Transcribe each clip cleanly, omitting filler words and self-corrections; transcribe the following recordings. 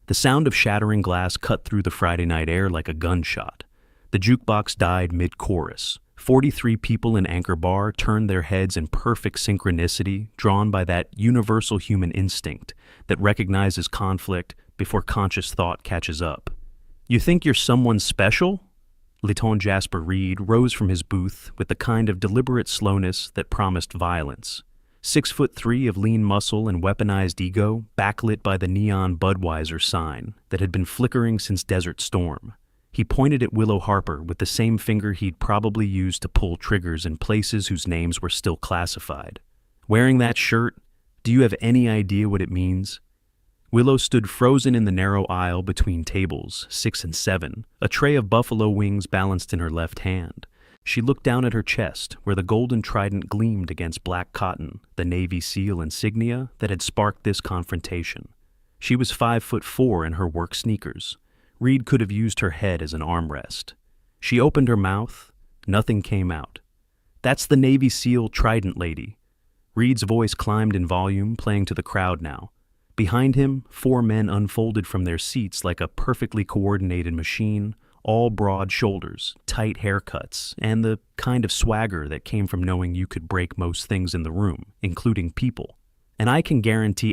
The sound of shattering glass cut through the Friday night air like a gunshot. The jukebox died mid-chorus. 43 people in Anchor Bar turned their heads in perfect synchronicity, drawn by that universal human instinct that recognizes conflict before conscious thought catches up. "You think you're someone special?" Lieutenant Jasper Reed rose from his booth with the kind of deliberate slowness that promised violence. 6'3" of lean muscle and weaponized ego, backlit by the neon Budweiser sign that had been flickering since Desert Storm. He pointed at Willow Harper with the same finger he'd probably used to pull triggers in places whose names were still classified. "Wearing that shirt, do you have any idea what it means?" Willow stood frozen in the narrow aisle between tables 6 and 7, a tray of buffalo wings balanced in her left hand. She looked down at her chest, where the golden trident gleamed against black cotton, the Navy SEAL insignia that had sparked this confrontation. She was 5'4" in her work sneakers. Reed could have used her head as an armrest. She opened her mouth. Nothing came out. "That's the Navy SEAL trident, lady." Reed's voice climbed in volume, playing to the crowd now. Behind him, 4 men unfolded from their seats like a perfectly coordinated machine, all broad shoulders, tight haircuts, and the kind of swagger that came from knowing you could break most things in the room, including people. "And I can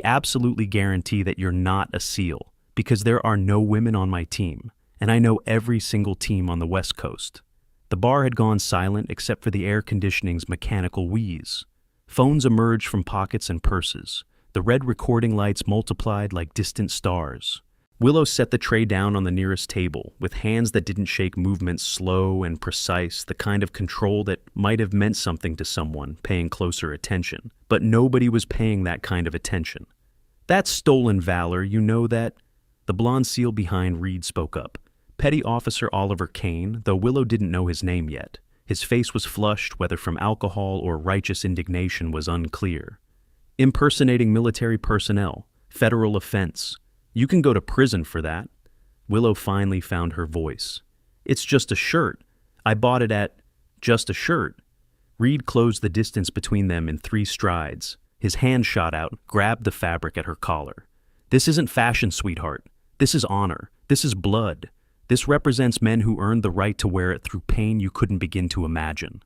absolutely guarantee that you're not a SEAL, because there are no women on my team, and I know every single team on the West Coast." The bar had gone silent except for the air conditioning's mechanical wheeze. Phones emerged from pockets and purses. The red recording lights multiplied like distant stars. Willow set the tray down on the nearest table, with hands that didn't shake, movements slow and precise, the kind of control that might have meant something to someone paying closer attention. But nobody was paying that kind of attention. "That's stolen valor, you know that?" The blonde SEAL behind Reed spoke up. Petty Officer Oliver Kane, though Willow didn't know his name yet. His face was flushed, whether from alcohol or righteous indignation was unclear. "Impersonating military personnel. Federal offense. You can go to prison for that." Willow finally found her voice. "It's just a shirt. I bought it at just a shirt." Reed closed the distance between them in 3 strides. His hand shot out, grabbed the fabric at her collar. "This isn't fashion, sweetheart. This is honor. This is blood. This represents men who earned the right to wear it through pain you couldn't begin to imagine."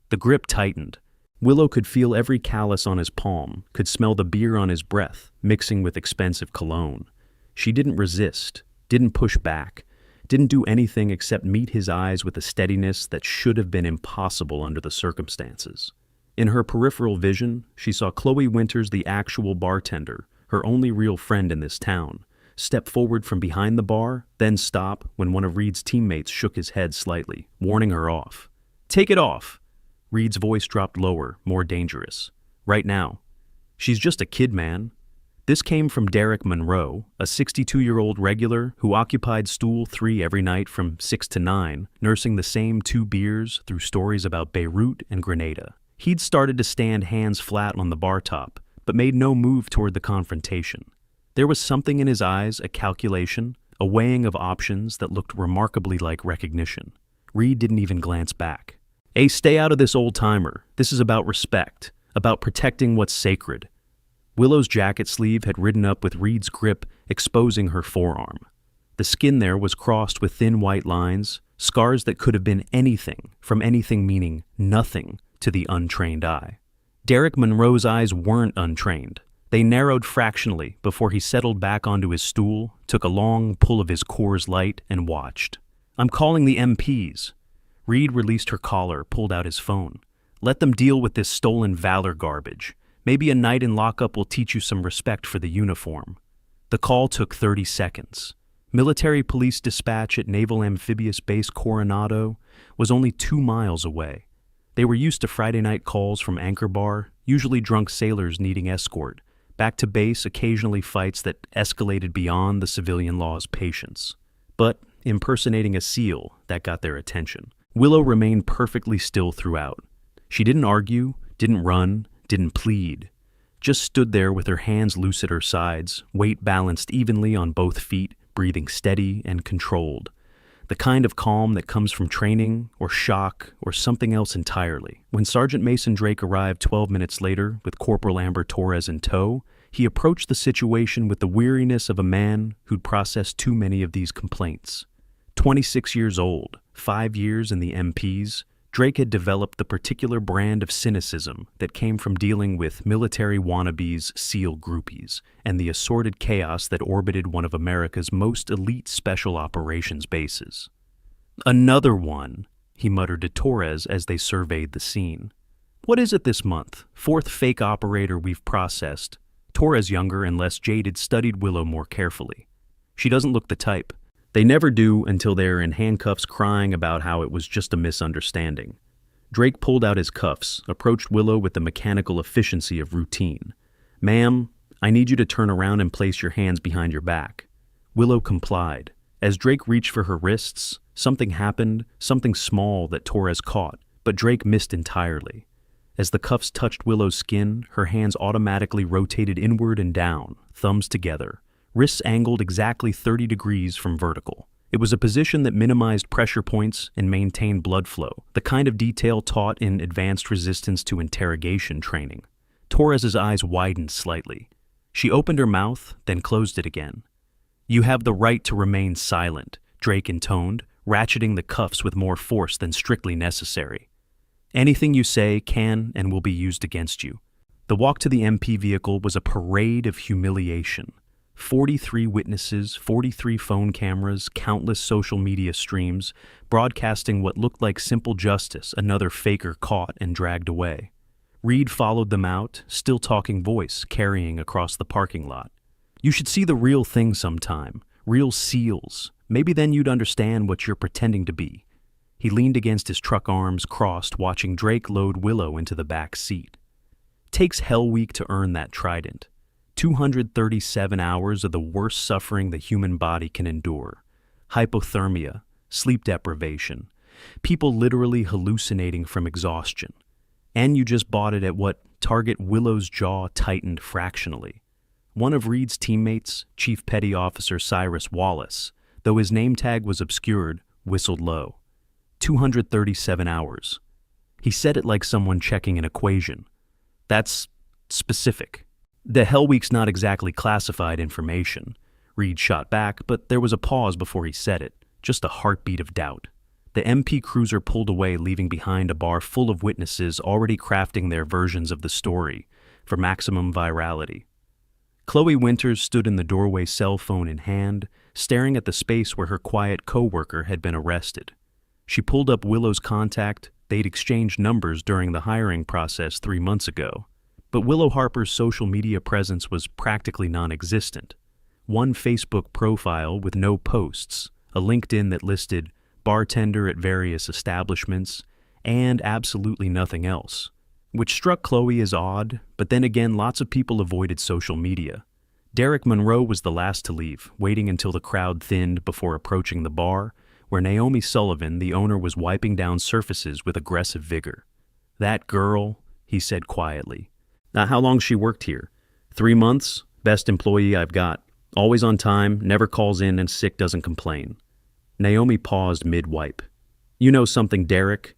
The grip tightened. Willow could feel every callus on his palm, could smell the beer on his breath, mixing with expensive cologne. She didn't resist, didn't push back, didn't do anything except meet his eyes with a steadiness that should have been impossible under the circumstances. In her peripheral vision, she saw Chloe Winters, the actual bartender, her only real friend in this town, step forward from behind the bar, then stop when one of Reed's teammates shook his head slightly, warning her off. "Take it off." Reed's voice dropped lower, more dangerous. "Right now. She's just a kid, man." This came from Derek Monroe, a 62-year-old regular who occupied stool 3 every night from 6 to 9, nursing the same 2 beers through stories about Beirut and Grenada. He'd started to stand hands flat on the bar top, but made no move toward the confrontation. There was something in his eyes, a calculation, a weighing of options that looked remarkably like recognition. Reed didn't even glance back. "Hey, stay out of this, old-timer. This is about respect, about protecting what's sacred." Willow's jacket sleeve had ridden up with Reed's grip, exposing her forearm. The skin there was crossed with thin white lines, scars that could have been anything, from anything meaning nothing to the untrained eye. Derek Monroe's eyes weren't untrained. They narrowed fractionally before he settled back onto his stool, took a long pull of his Coors Light, and watched. "I'm calling the MPs." Reed released her collar, pulled out his phone. "Let them deal with this stolen valor garbage. Maybe a night in lockup will teach you some respect for the uniform." The call took 30 seconds. Military police dispatch at Naval Amphibious Base Coronado was only 2 miles away. They were used to Friday night calls from Anchor Bar, usually drunk sailors needing escort. Back to base, occasionally fights that escalated beyond the civilian law's patience. But impersonating a SEAL, that got their attention. Willow remained perfectly still throughout. She didn't argue, didn't run, didn't plead. Just stood there with her hands loose at her sides, weight balanced evenly on both feet, breathing steady and controlled. The kind of calm that comes from training, or shock, or something else entirely. When Sergeant Mason Drake arrived 12 minutes later with Corporal Amber Torres in tow, He approached the situation with the weariness of a man who'd processed too many of these complaints. 26 years old, 5 years in the MPs, Drake had developed the particular brand of cynicism that came from dealing with military wannabes, SEAL groupies, and the assorted chaos that orbited one of America's most elite special operations bases. "Another one," he muttered to Torres as they surveyed the scene. "What is it this month? Fourth fake operator we've processed." Torres, younger and less jaded, studied Willow more carefully. She doesn't look the type. They never do until they're in handcuffs crying about how it was just a misunderstanding. Drake pulled out his cuffs, approached Willow with the mechanical efficiency of routine. "Ma'am, I need you to turn around and place your hands behind your back." Willow complied. As Drake reached for her wrists, something happened, something small that Torres caught, but Drake missed entirely. As the cuffs touched Willow's skin, her hands automatically rotated inward and down, thumbs together, wrists angled exactly 30 degrees from vertical. It was a position that minimized pressure points and maintained blood flow, the kind of detail taught in advanced resistance to interrogation training. Torres's eyes widened slightly. She opened her mouth, then closed it again. "You have the right to remain silent," Drake intoned, ratcheting the cuffs with more force than strictly necessary. "Anything you say can and will be used against you." The walk to the MP vehicle was a parade of humiliation. 43 witnesses, 43 phone cameras, countless social media streams, broadcasting what looked like simple justice, another faker caught and dragged away. Reed followed them out, still talking voice, carrying across the parking lot. "You should see the real thing sometime, real SEALs. Maybe then you'd understand what you're pretending to be." He leaned against his truck, arms crossed, watching Drake load Willow into the back seat. "Takes Hell Week to earn that trident. 237 hours of the worst suffering the human body can endure. Hypothermia, sleep deprivation, people literally hallucinating from exhaustion. And you just bought it at what target Willow's jaw tightened fractionally. One of Reed's teammates, Chief Petty Officer Cyrus Wallace, though his name tag was obscured, whistled low. 237 hours. He said it like someone checking an equation. That's specific. The Hell Week's not exactly classified information. Reed shot back, but there was a pause before he said it, just a heartbeat of doubt. The MP cruiser pulled away, leaving behind a bar full of witnesses already crafting their versions of the story for maximum virality. Chloe Winters stood in the doorway, cell phone in hand, staring at the space where her quiet co-worker had been arrested. She pulled up Willow's contact. They'd exchanged numbers during the hiring process 3 months ago. But Willow Harper's social media presence was practically non-existent. One Facebook profile with no posts, a LinkedIn that listed bartender at various establishments, and absolutely nothing else, which struck Chloe as odd, but then again lots of people avoided social media. Derek Monroe was the last to leave, waiting until the crowd thinned before approaching the bar, where Naomi Sullivan, the owner, was wiping down surfaces with aggressive vigor. "That girl," he said quietly. "How long she worked here?" 3 months, best employee I've got. Always on time, never calls in, and sick doesn't complain." Naomi paused mid-wipe. "You know something, Derek?"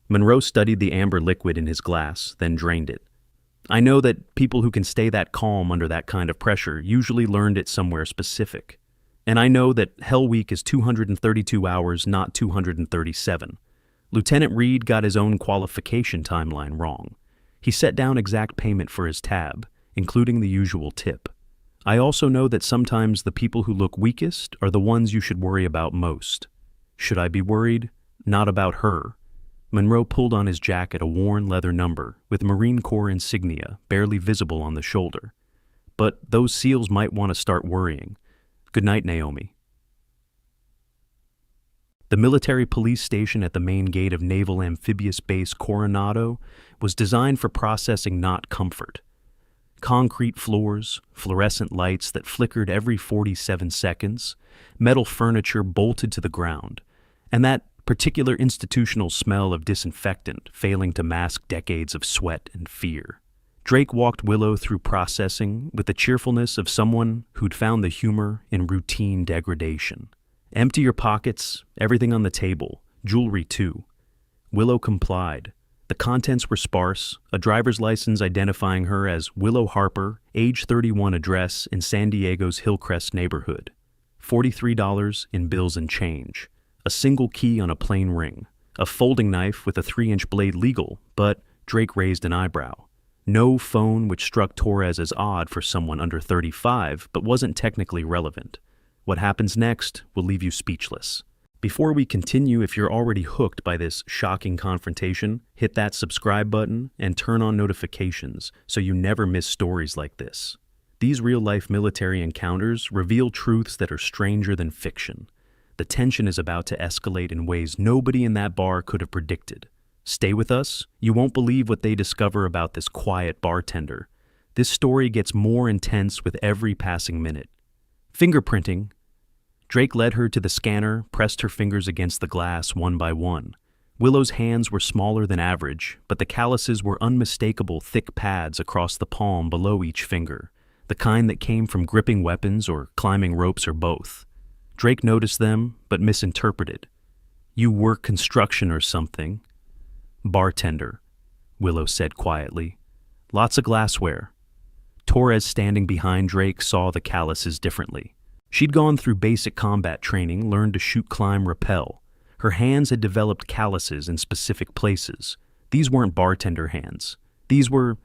Monroe studied the amber liquid in his glass, then drained it. "I know that people who can stay that calm under that kind of pressure usually learned it somewhere specific. And I know that Hell Week is 232 hours, not 237. Lieutenant Reed got his own qualification timeline wrong. He set down exact payment for his tab, including the usual tip. I also know that sometimes the people who look weakest are the ones you should worry about most. Should I be worried? Not about her." Monroe pulled on his jacket, a worn leather number with Marine Corps insignia barely visible on the shoulder. "But those SEALs might want to start worrying. Good night, Naomi." The military police station at the main gate of Naval Amphibious Base Coronado was designed for processing, not comfort. Concrete floors, fluorescent lights that flickered every 47 seconds, metal furniture bolted to the ground, and that particular institutional smell of disinfectant failing to mask decades of sweat and fear. Drake walked Willow through processing with the cheerfulness of someone who'd found the humor in routine degradation. "Empty your pockets, everything on the table, jewelry too." Willow complied. The contents were sparse, a driver's license identifying her as Willow Harper, age 31, address in San Diego's Hillcrest neighborhood. $43 in bills and change. A single key on a plain ring. A folding knife with a 3-inch blade legal, but Drake raised an eyebrow. No phone, which struck Torres as odd for someone under 35, but wasn't technically relevant. What happens next will leave you speechless. Before we continue, if you're already hooked by this shocking confrontation, hit that subscribe button and turn on notifications so you never miss stories like this. These real-life military encounters reveal truths that are stranger than fiction. The tension is about to escalate in ways nobody in that bar could have predicted. Stay with us. You won't believe what they discover about this quiet bartender. This story gets more intense with every passing minute. Fingerprinting. Drake led her to the scanner, pressed her fingers against the glass one by one. Willow's hands were smaller than average, but the calluses were unmistakable thick pads across the palm below each finger, the kind that came from gripping weapons or climbing ropes or both. Drake noticed them, but misinterpreted. "You work construction or something." "Bartender," Willow said quietly. "Lots of glassware." Torres, standing behind Drake, saw the calluses differently. She'd gone through basic combat training, learned to shoot, climb, rappel. Her hands had developed calluses in specific places. These weren't bartender hands. These were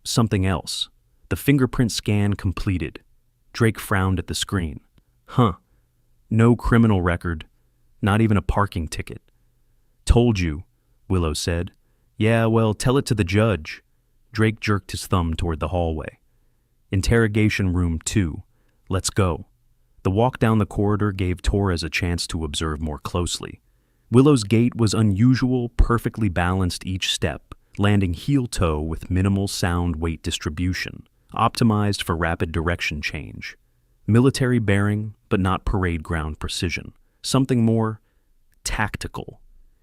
something else. The fingerprint scan completed. Drake frowned at the screen. "Huh. No criminal record. Not even a parking ticket." "Told you," Willow said. "Yeah, well, tell it to the judge." Drake jerked his thumb toward the hallway. "Interrogation room 2. Let's go." The walk down the corridor gave Torres a chance to observe more closely. Willow's gait was unusual, perfectly balanced each step, landing heel-toe with minimal sound-weight distribution, optimized for rapid direction change. Military bearing, but not parade ground precision. Something more tactical.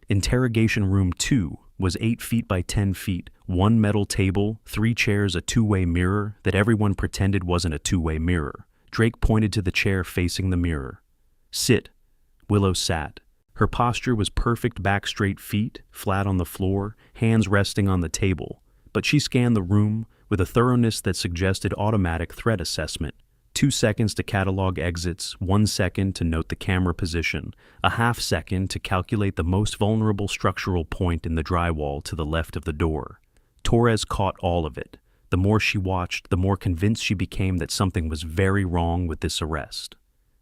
Interrogation room 2 was 8 feet by 10 feet, 1 metal table, 3 chairs, a two-way mirror that everyone pretended wasn't a two-way mirror. Drake pointed to the chair facing the mirror. "Sit." Willow sat. Her posture was perfect, back straight, feet flat on the floor, hands resting on the table. But she scanned the room with a thoroughness that suggested automatic threat assessment. 2 seconds to catalog exits, 1 second to note the camera position, a half second to calculate the most vulnerable structural point in the drywall to the left of the door. Torres caught all of it. The more she watched, the more convinced she became that something was very wrong with this arrest.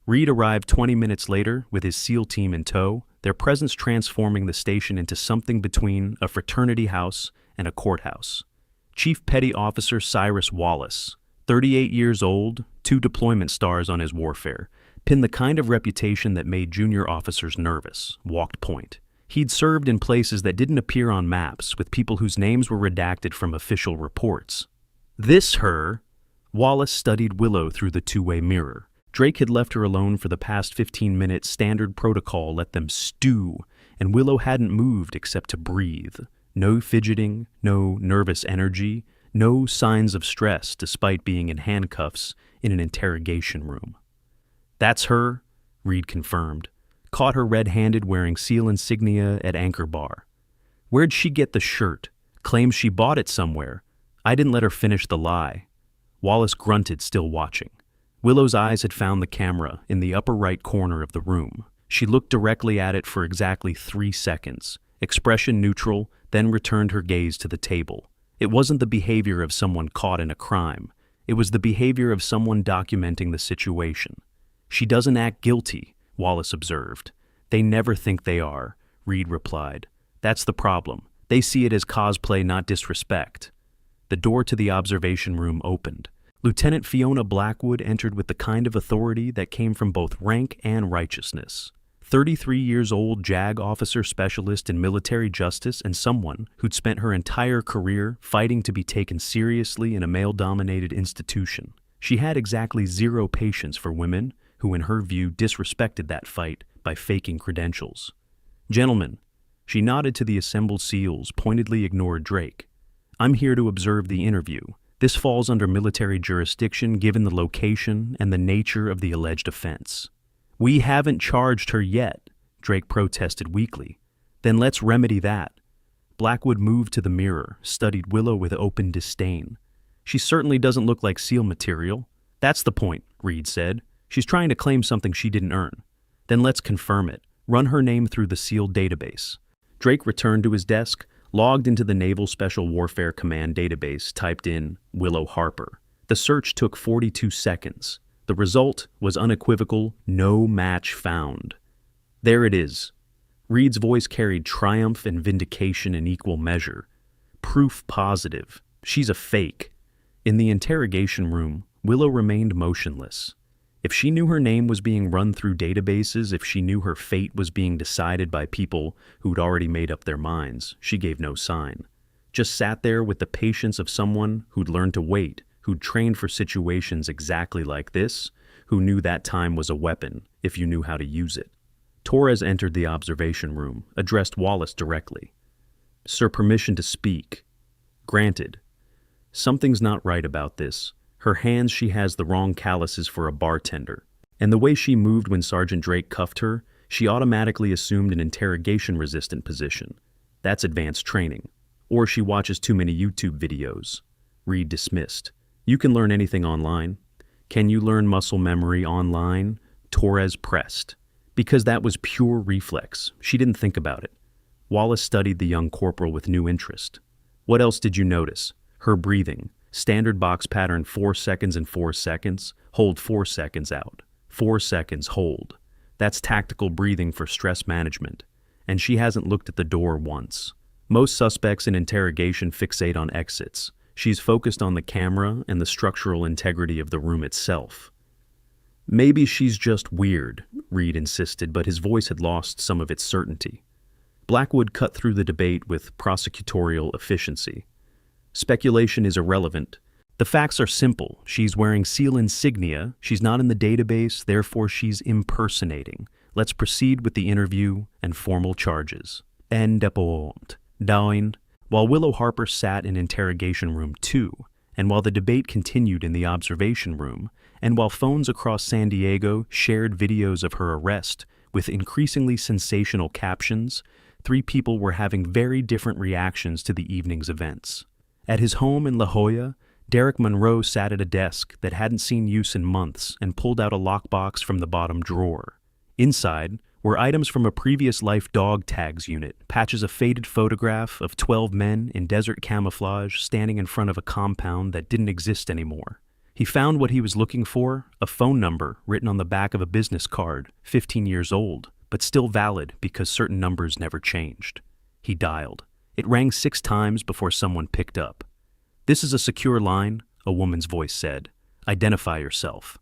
Reed arrived 20 minutes later with his SEAL team in tow, their presence transforming the station into something between a fraternity house and a courthouse. Chief Petty Officer Cyrus Wallace, 38 years old, 2 deployment stars on his warfare, pinned the kind of reputation that made junior officers nervous, walked point. He'd served in places that didn't appear on maps, with people whose names were redacted from official reports. This her, Wallace studied Willow through the two-way mirror. Drake had left her alone for the past 15 minutes. Standard protocol let them stew, and Willow hadn't moved except to breathe. No fidgeting, no nervous energy, no signs of stress despite being in handcuffs in an interrogation room. "That's her," Reed confirmed. "Caught her red-handed wearing SEAL insignia at Anchor Bar." "Where'd she get the shirt?" "Claims she bought it somewhere. I didn't let her finish the lie." Wallace grunted, still watching. Willow's eyes had found the camera in the upper right corner of the room. She looked directly at it for exactly 3 seconds, expression neutral, then returned her gaze to the table. It wasn't the behavior of someone caught in a crime. It was the behavior of someone documenting the situation. "She doesn't act guilty," Wallace observed. "They never think they are," Reed replied. "That's the problem. They see it as cosplay, not disrespect." The door to the observation room opened. Lieutenant Fiona Blackwood entered with the kind of authority that came from both rank and righteousness. 33 years old, JAG officer specialist in military justice, and someone who'd spent her entire career fighting to be taken seriously in a male-dominated institution. She had exactly 0 patience for women who, in her view, disrespected that fight by faking credentials. "Gentlemen," she nodded to the assembled SEALs, pointedly ignored Drake. "I'm here to observe the interview. This falls under military jurisdiction given the location and the nature of the alleged offense." "We haven't charged her yet," Drake protested weakly. "Then let's remedy that." Blackwood moved to the mirror, studied Willow with open disdain. She certainly doesn't look like seal material. That's the point, Reed said. She's trying to claim something she didn't earn. Then let's confirm it. Run her name through the sealed database. Drake returned to his desk, logged into the Naval Special Warfare Command database, typed in Willow Harper. The search took 42 seconds. The result was unequivocal, no match found. There it is. Reed's voice carried triumph and vindication in equal measure. Proof positive. She's a fake. In the interrogation room, Willow remained motionless. If she knew her name was being run through databases, if she knew her fate was being decided by people who'd already made up their minds, she gave no sign. Just sat there with the patience of someone who'd learned to wait, who'd trained for situations exactly like this, who knew that time was a weapon if you knew how to use it. Torres entered the observation room, addressed Wallace directly. "Sir, permission to speak." "Granted." "Something's not right about this. Her hands, she has the wrong calluses for a bartender. And the way she moved when Sergeant Drake cuffed her, she automatically assumed an interrogation-resistant position. That's advanced training. Or she watches too many YouTube videos." Reed dismissed. "You can learn anything online." "Can you learn muscle memory online?" Torres pressed. Because that was pure reflex. She didn't think about it. Wallace studied the young corporal with new interest. "What else did you notice?" "Her breathing. Standard box pattern 4 seconds and 4 seconds. Hold 4 seconds out. 4 seconds, hold. That's tactical breathing for stress management. And she hasn't looked at the door once. Most suspects in interrogation fixate on exits. She's focused on the camera and the structural integrity of the room itself." "Maybe she's just weird," Reed insisted, but his voice had lost some of its certainty. Blackwood cut through the debate with prosecutorial efficiency. "Speculation is irrelevant. The facts are simple. She's wearing SEAL insignia, she's not in the database, therefore she's impersonating. Let's proceed with the interview and formal charges." En depot. Down. While Willow Harper sat in interrogation room 2, and while the debate continued in the observation room, and while phones across San Diego shared videos of her arrest with increasingly sensational captions, 3 people were having very different reactions to the evening's events. At his home in La Jolla, Derek Monroe sat at a desk that hadn't seen use in months and pulled out a lockbox from the bottom drawer. Inside were items from a previous life dog tags unit, patches of faded photograph of 12 men in desert camouflage standing in front of a compound that didn't exist anymore. He found what he was looking for, a phone number written on the back of a business card, 15 years old, but still valid because certain numbers never changed. He dialed. It rang 6 times before someone picked up. "This is a secure line," a woman's voice said. "Identify yourself."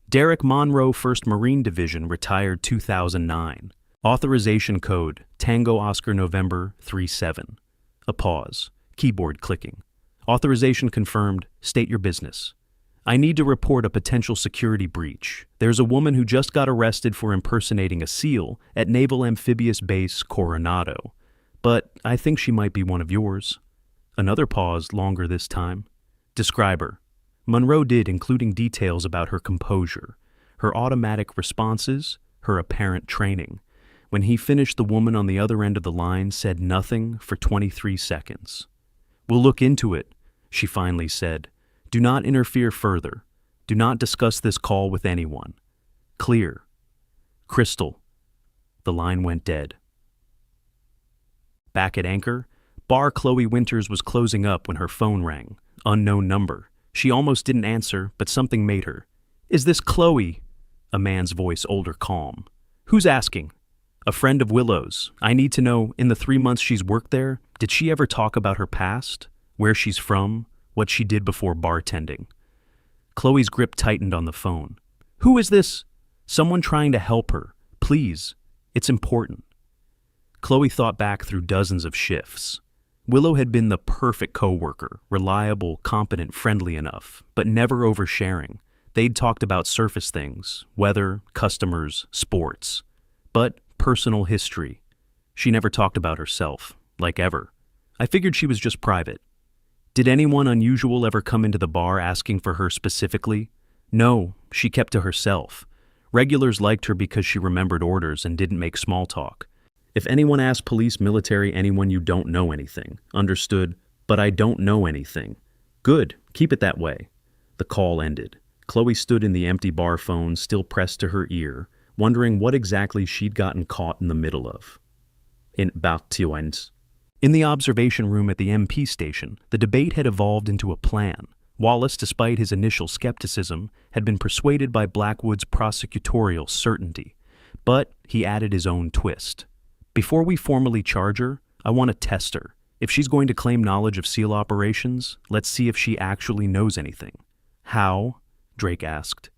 "Derek Monroe, 1st Marine Division, retired 2009. Authorization code, Tango Oscar November 37. A pause. Keyboard clicking. "Authorization confirmed. State your business." "I need to report a potential security breach. There's a woman who just got arrested for impersonating a SEAL at Naval Amphibious Base Coronado. But I think she might be one of yours." Another pause, longer this time. "Describe her." Monroe did, including details about her composure, her automatic responses, her apparent training. When he finished, the woman on the other end of the line said nothing for 23 seconds. "We'll look into it," she finally said. "Do not interfere further. Do not discuss this call with anyone. Clear." "Crystal." The line went dead. Back at Anchor, Bar Chloe Winters was closing up when her phone rang. Unknown number. She almost didn't answer, but something made her. "Is this Chloe?" A man's voice, older, calm. "Who's asking?" "A friend of Willow's. I need to know, in the 3 months she's worked there, did she ever talk about her past? Where she's from? What she did before bartending?" Chloe's grip tightened on the phone. "Who is this?" "Someone trying to help her. Please. It's important." Chloe thought back through dozens of shifts. Willow had been the perfect coworker, reliable, competent, friendly enough, but never oversharing. They'd talked about surface things, weather, customers, sports. But personal history. She never talked about herself, like ever. I figured she was just private. "Did anyone unusual ever come into the bar asking for her specifically?" "No, she kept to herself. Regulars liked her because she remembered orders and didn't make small talk. If anyone asks police, military, anyone, you don't know anything. Understood? But I don't know anything. Good. Keep it that way. The call ended. Chloe stood in the empty bar phone, still pressed to her ear, wondering what exactly she'd gotten caught in the middle of. In the observation room at the MP station, the debate had evolved into a plan. Wallace, despite his initial skepticism, had been persuaded by Blackwood's prosecutorial certainty. But he added his own twist. Before we formally charge her, I want to test her. If she's going to claim knowledge of SEAL operations, let's see if she actually knows anything. How? Drake asked.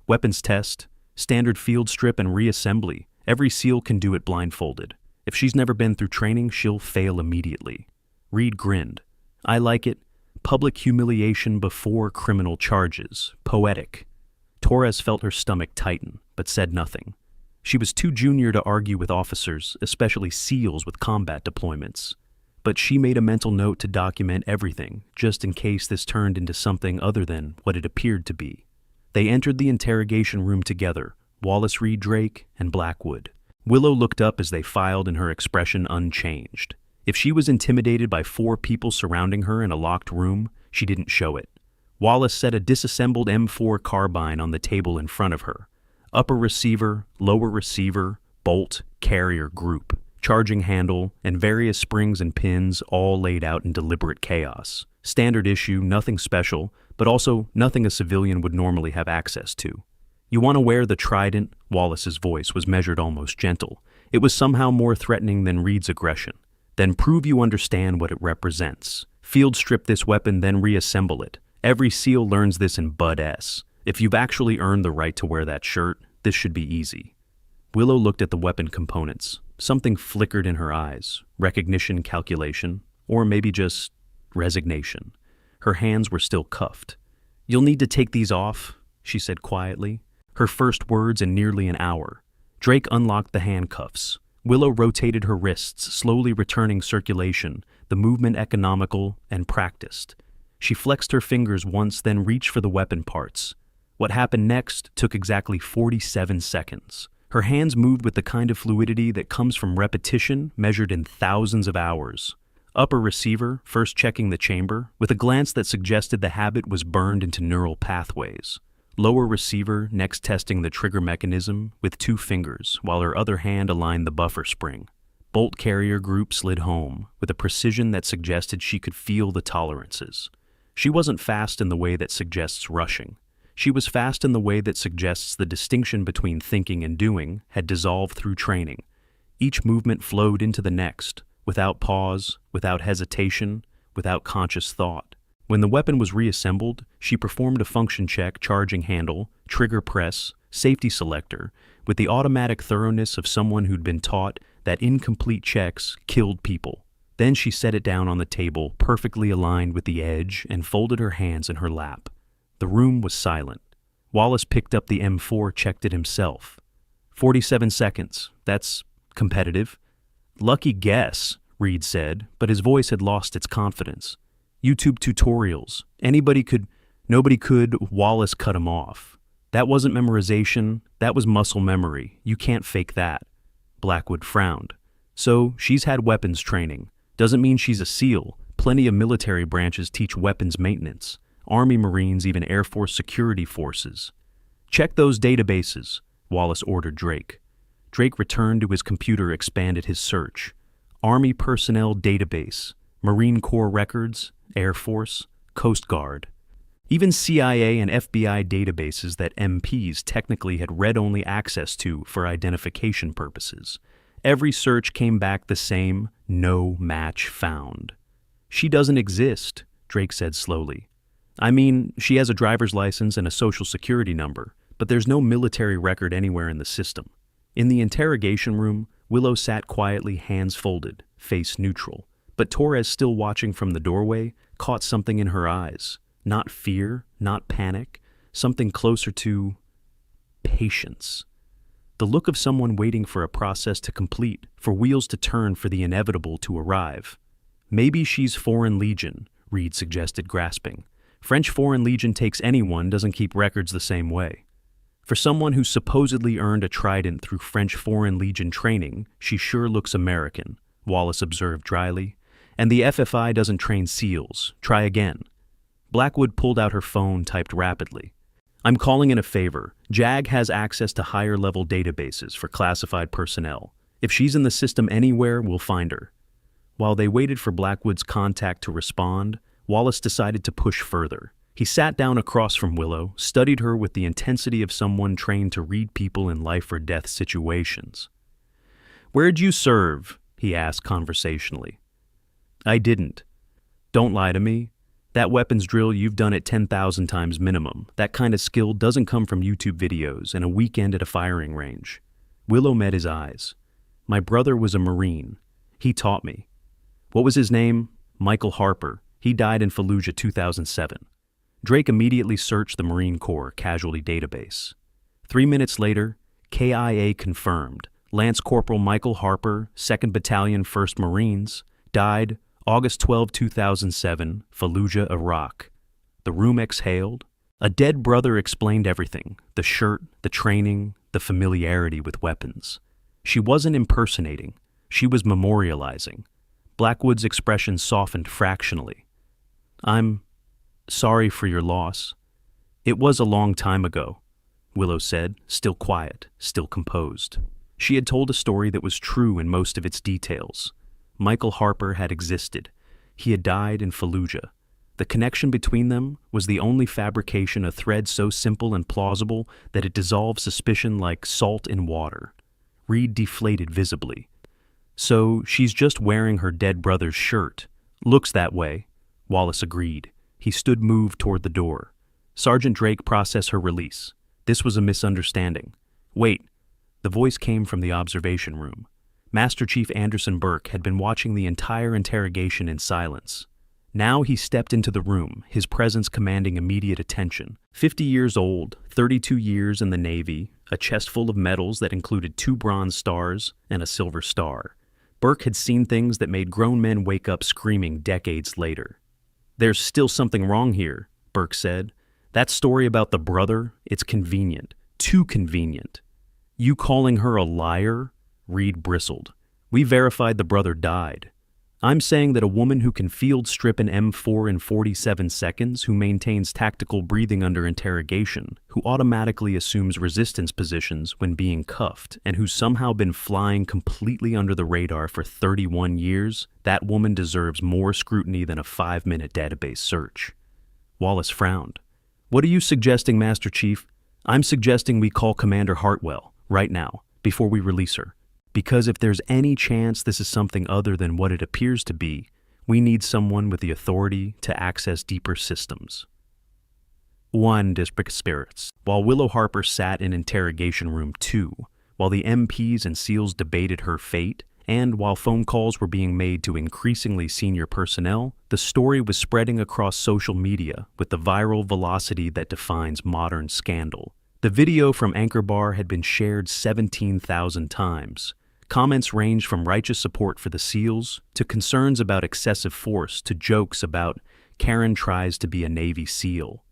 Weapons test, standard field strip and reassembly. Every SEAL can do it blindfolded. If she's never been through training, she'll fail immediately. Reed grinned. I like it. Public humiliation before criminal charges. Poetic. Torres felt her stomach tighten, but said nothing. She was too junior to argue with officers, especially SEALs with combat deployments. But she made a mental note to document everything, just in case this turned into something other than what it appeared to be. They entered the interrogation room together, Wallace Reed Drake and Blackwood. Willow looked up as they filed, and her expression unchanged. If she was intimidated by 4 people surrounding her in a locked room, she didn't show it. Wallace set a disassembled M4 carbine on the table in front of her. Upper receiver, lower receiver, bolt, carrier group, charging handle, and various springs and pins all laid out in deliberate chaos. Standard issue, nothing special, but also nothing a civilian would normally have access to. You want to wear the trident? Wallace's voice was measured, almost gentle. It was somehow more threatening than Reed's aggression. Then prove you understand what it represents. Field strip this weapon, then reassemble it. Every SEAL learns this in Bud S. If you've actually earned the right to wear that shirt, this should be easy. Willow looked at the weapon components. Something flickered in her eyes. Recognition, calculation, or maybe just resignation. Her hands were still cuffed. You'll need to take these off, she said quietly. Her first words in nearly an hour. Drake unlocked the handcuffs. Willow rotated her wrists, slowly returning circulation, the movement economical and practiced. She flexed her fingers once, then reached for the weapon parts. What happened next took exactly 47 seconds. Her hands moved with the kind of fluidity that comes from repetition measured in thousands of hours. Upper receiver, first checking the chamber, with a glance that suggested the habit was burned into neural pathways. Lower receiver, next testing the trigger mechanism with 2 fingers, while her other hand aligned the buffer spring. Bolt carrier group slid home, with a precision that suggested she could feel the tolerances. She wasn't fast in the way that suggests rushing. She was fast in the way that suggests the distinction between thinking and doing had dissolved through training. Each movement flowed into the next, without pause, without hesitation, without conscious thought. When the weapon was reassembled, she performed a function check, charging handle, trigger press, safety selector, with the automatic thoroughness of someone who'd been taught that incomplete checks killed people. Then she set it down on the table, perfectly aligned with the edge, and folded her hands in her lap. The room was silent. Wallace picked up the M4, checked it himself. 47 seconds. That's competitive. Lucky guess, Reed said, but his voice had lost its confidence. YouTube tutorials. Nobody could. Wallace cut him off. That wasn't memorization. That was muscle memory. You can't fake that. Blackwood frowned. So, she's had weapons training. Doesn't mean she's a SEAL. Plenty of military branches teach weapons maintenance. Army, Marines, even Air Force security forces. Check those databases, Wallace ordered Drake. Drake returned to his computer, expanded his search. Army Personnel Database, Marine Corps Records, Air Force, Coast Guard. Even CIA and FBI databases that MPs technically had read-only access to for identification purposes. Every search came back the same: no match found. She doesn't exist, Drake said slowly. I mean, she has a driver's license and a social security number, but there's no military record anywhere in the system. In the interrogation room, Willow sat quietly, hands folded, face neutral. But Torres, still watching from the doorway, caught something in her eyes. Not fear, not panic, something closer to patience. The look of someone waiting for a process to complete, for wheels to turn, for the inevitable to arrive. Maybe she's Foreign Legion, Reed suggested, grasping. French Foreign Legion takes anyone, doesn't keep records the same way. For someone who supposedly earned a trident through French Foreign Legion training, she sure looks American, Wallace observed dryly. And the FFI doesn't train SEALs. Try again. Blackwood pulled out her phone, typed rapidly. I'm calling in a favor. JAG has access to higher-level databases for classified personnel. If she's in the system anywhere, we'll find her. While they waited for Blackwood's contact to respond, Wallace decided to push further. He sat down across from Willow, studied her with the intensity of someone trained to read people in life-or-death situations. "Where'd you serve?" he asked conversationally. "I didn't." "Don't lie to me. That weapons drill, you've done it 10,000 times minimum. That kind of skill doesn't come from YouTube videos and a weekend at a firing range." Willow met his eyes. "My brother was a Marine. He taught me." "What was his name?" "Michael Harper. He died in Fallujah 2007. Drake immediately searched the Marine Corps casualty database. 3 minutes later, KIA confirmed. Lance Corporal Michael Harper, 2nd Battalion, 1st Marines, died August 12, 2007, Fallujah, Iraq. The room exhaled. A dead brother explained everything: the shirt, the training, the familiarity with weapons. She wasn't impersonating. She was memorializing. Blackwood's expression softened fractionally. "I'm sorry for your loss. It was a long time ago," Willow said, still quiet, still composed. She had told a story that was true in most of its details. Michael Harper had existed. He had died in Fallujah. The connection between them was the only fabrication, a thread so simple and plausible that it dissolved suspicion like salt in water. Reed deflated visibly. "So she's just wearing her dead brother's shirt. Looks that way," Wallace agreed. He stood moved toward the door. "Sergeant Drake, process her release. This was a misunderstanding." "Wait." The voice came from the observation room. Master Chief Anderson Burke had been watching the entire interrogation in silence. Now he stepped into the room, his presence commanding immediate attention. 50 years old, 32 years in the Navy, a chest full of medals that included 2 Bronze Stars and a Silver Star. Burke had seen things that made grown men wake up screaming decades later. "There's still something wrong here," Burke said. "That story about the brother, it's convenient. Too convenient." "You calling her a liar?" Reed bristled. "We verified the brother died. I'm saying that a woman who can field strip an M4 in 47 seconds, who maintains tactical breathing under interrogation, who automatically assumes resistance positions when being cuffed, and who's somehow been flying completely under the radar for 31 years, that woman deserves more scrutiny than a 5-minute database search." Wallace frowned. "What are you suggesting, Master Chief?" "I'm suggesting we call Commander Hartwell, right now, before we release her. Because if there's any chance this is something other than what it appears to be, we need someone with the authority to access deeper systems." One district spirits. While Willow Harper sat in interrogation room 2, while the MPs and SEALs debated her fate, and while phone calls were being made to increasingly senior personnel, the story was spreading across social media with the viral velocity that defines modern scandal. The video from Anchor Bar had been shared 17,000 times. Comments ranged from righteous support for the SEALs to concerns about excessive force to jokes about Karen tries to be a Navy SEAL.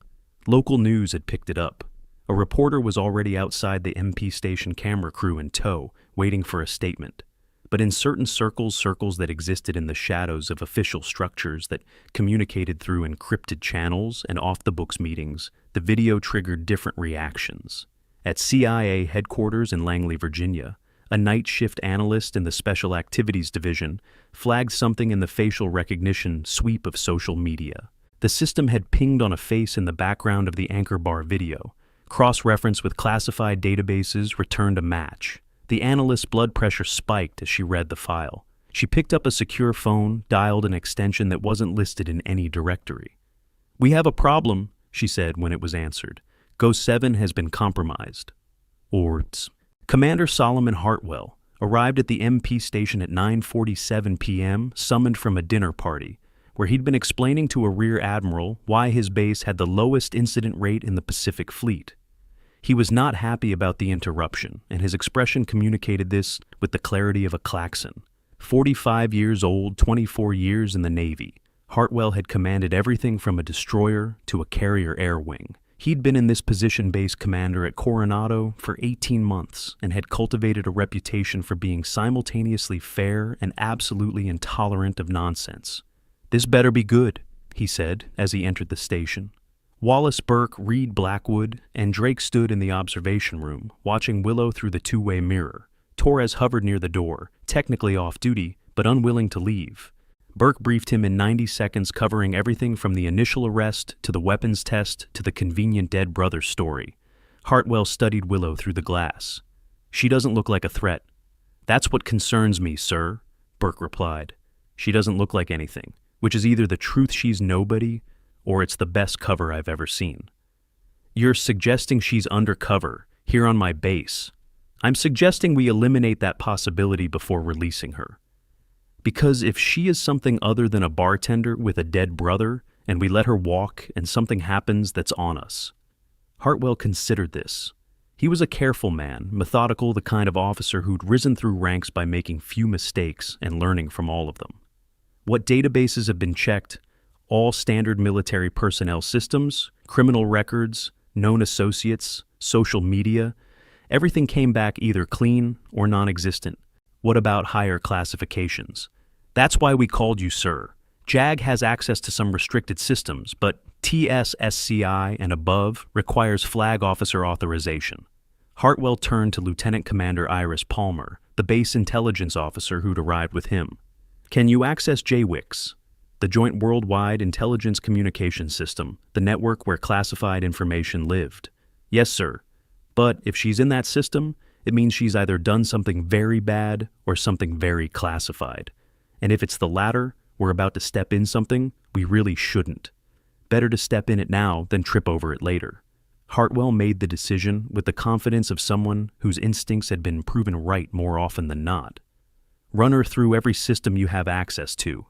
Local news had picked it up. A reporter was already outside the MP station, camera crew in tow, waiting for a statement. But in certain circles that existed in the shadows of official structures that communicated through encrypted channels and off-the-books meetings, the video triggered different reactions. At CIA headquarters in Langley, Virginia, a night shift analyst in the Special Activities Division flagged something in the facial recognition sweep of social media. The system had pinged on a face in the background of the Anchor Bar video. Cross-reference with classified databases returned a match. The analyst's blood pressure spiked as she read the file. She picked up a secure phone, dialed an extension that wasn't listed in any directory. "We have a problem," she said when it was answered. "Go 7 has been compromised." Ords. Commander Solomon Hartwell arrived at the MP station at 9:47 p.m., summoned from a dinner party, where he'd been explaining to a rear admiral why his base had the lowest incident rate in the Pacific Fleet. He was not happy about the interruption, and his expression communicated this with the clarity of a klaxon. 45 years old, 24 years in the Navy, Hartwell had commanded everything from a destroyer to a carrier air wing. He'd been in this position base commander at Coronado for 18 months and had cultivated a reputation for being simultaneously fair and absolutely intolerant of nonsense. "This better be good," he said as he entered the station. Wallace Burke, Reed Blackwood, and Drake stood in the observation room, watching Willow through the two-way mirror. Torres hovered near the door, technically off duty, but unwilling to leave. Burke briefed him in 90 seconds, covering everything from the initial arrest to the weapons test to the convenient dead brother story. Hartwell studied Willow through the glass. "She doesn't look like a threat." "That's what concerns me, sir," Burke replied. "She doesn't look like anything, which is either the truth she's nobody or it's the best cover I've ever seen." "You're suggesting she's undercover, here on my base." "I'm suggesting we eliminate that possibility before releasing her. Because if she is something other than a bartender with a dead brother, and we let her walk and something happens, that's on us." Hartwell considered this. He was a careful man, methodical, the kind of officer who'd risen through ranks by making few mistakes and learning from all of them. What databases have been checked? All standard military personnel systems, criminal records, known associates, social media. Everything came back either clean or non-existent. What about higher classifications? "That's why we called you, sir. JAG has access to some restricted systems, but TS-SCI and above requires flag officer authorization." Hartwell turned to Lieutenant Commander Iris Palmer, the base intelligence officer who'd arrived with him. "Can you access JWICS, the Joint Worldwide Intelligence Communication System, the network where classified information lived?" "Yes, sir. But if she's in that system, it means she's either done something very bad or something very classified. And if it's the latter, we're about to step in something we really shouldn't. Better to step in it now than trip over it later." Hartwell made the decision with the confidence of someone whose instincts had been proven right more often than not. "Run her through every system you have access to.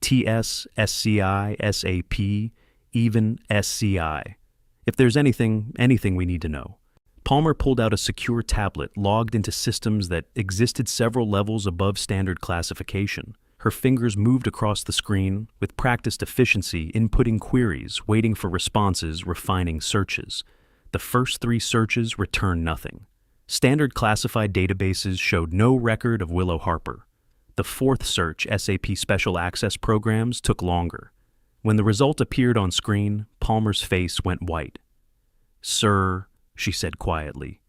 TS, SCI, SAP, even SCI. If there's anything we need to know." Palmer pulled out a secure tablet logged into systems that existed several levels above standard classification. Her fingers moved across the screen with practiced efficiency, inputting queries, waiting for responses, refining searches. The first 3 searches returned nothing. Standard classified databases showed no record of Willow Harper. The 4th search, SAP Special Access Programs, took longer. When the result appeared on screen, Palmer's face went white. "Sir," she said quietly,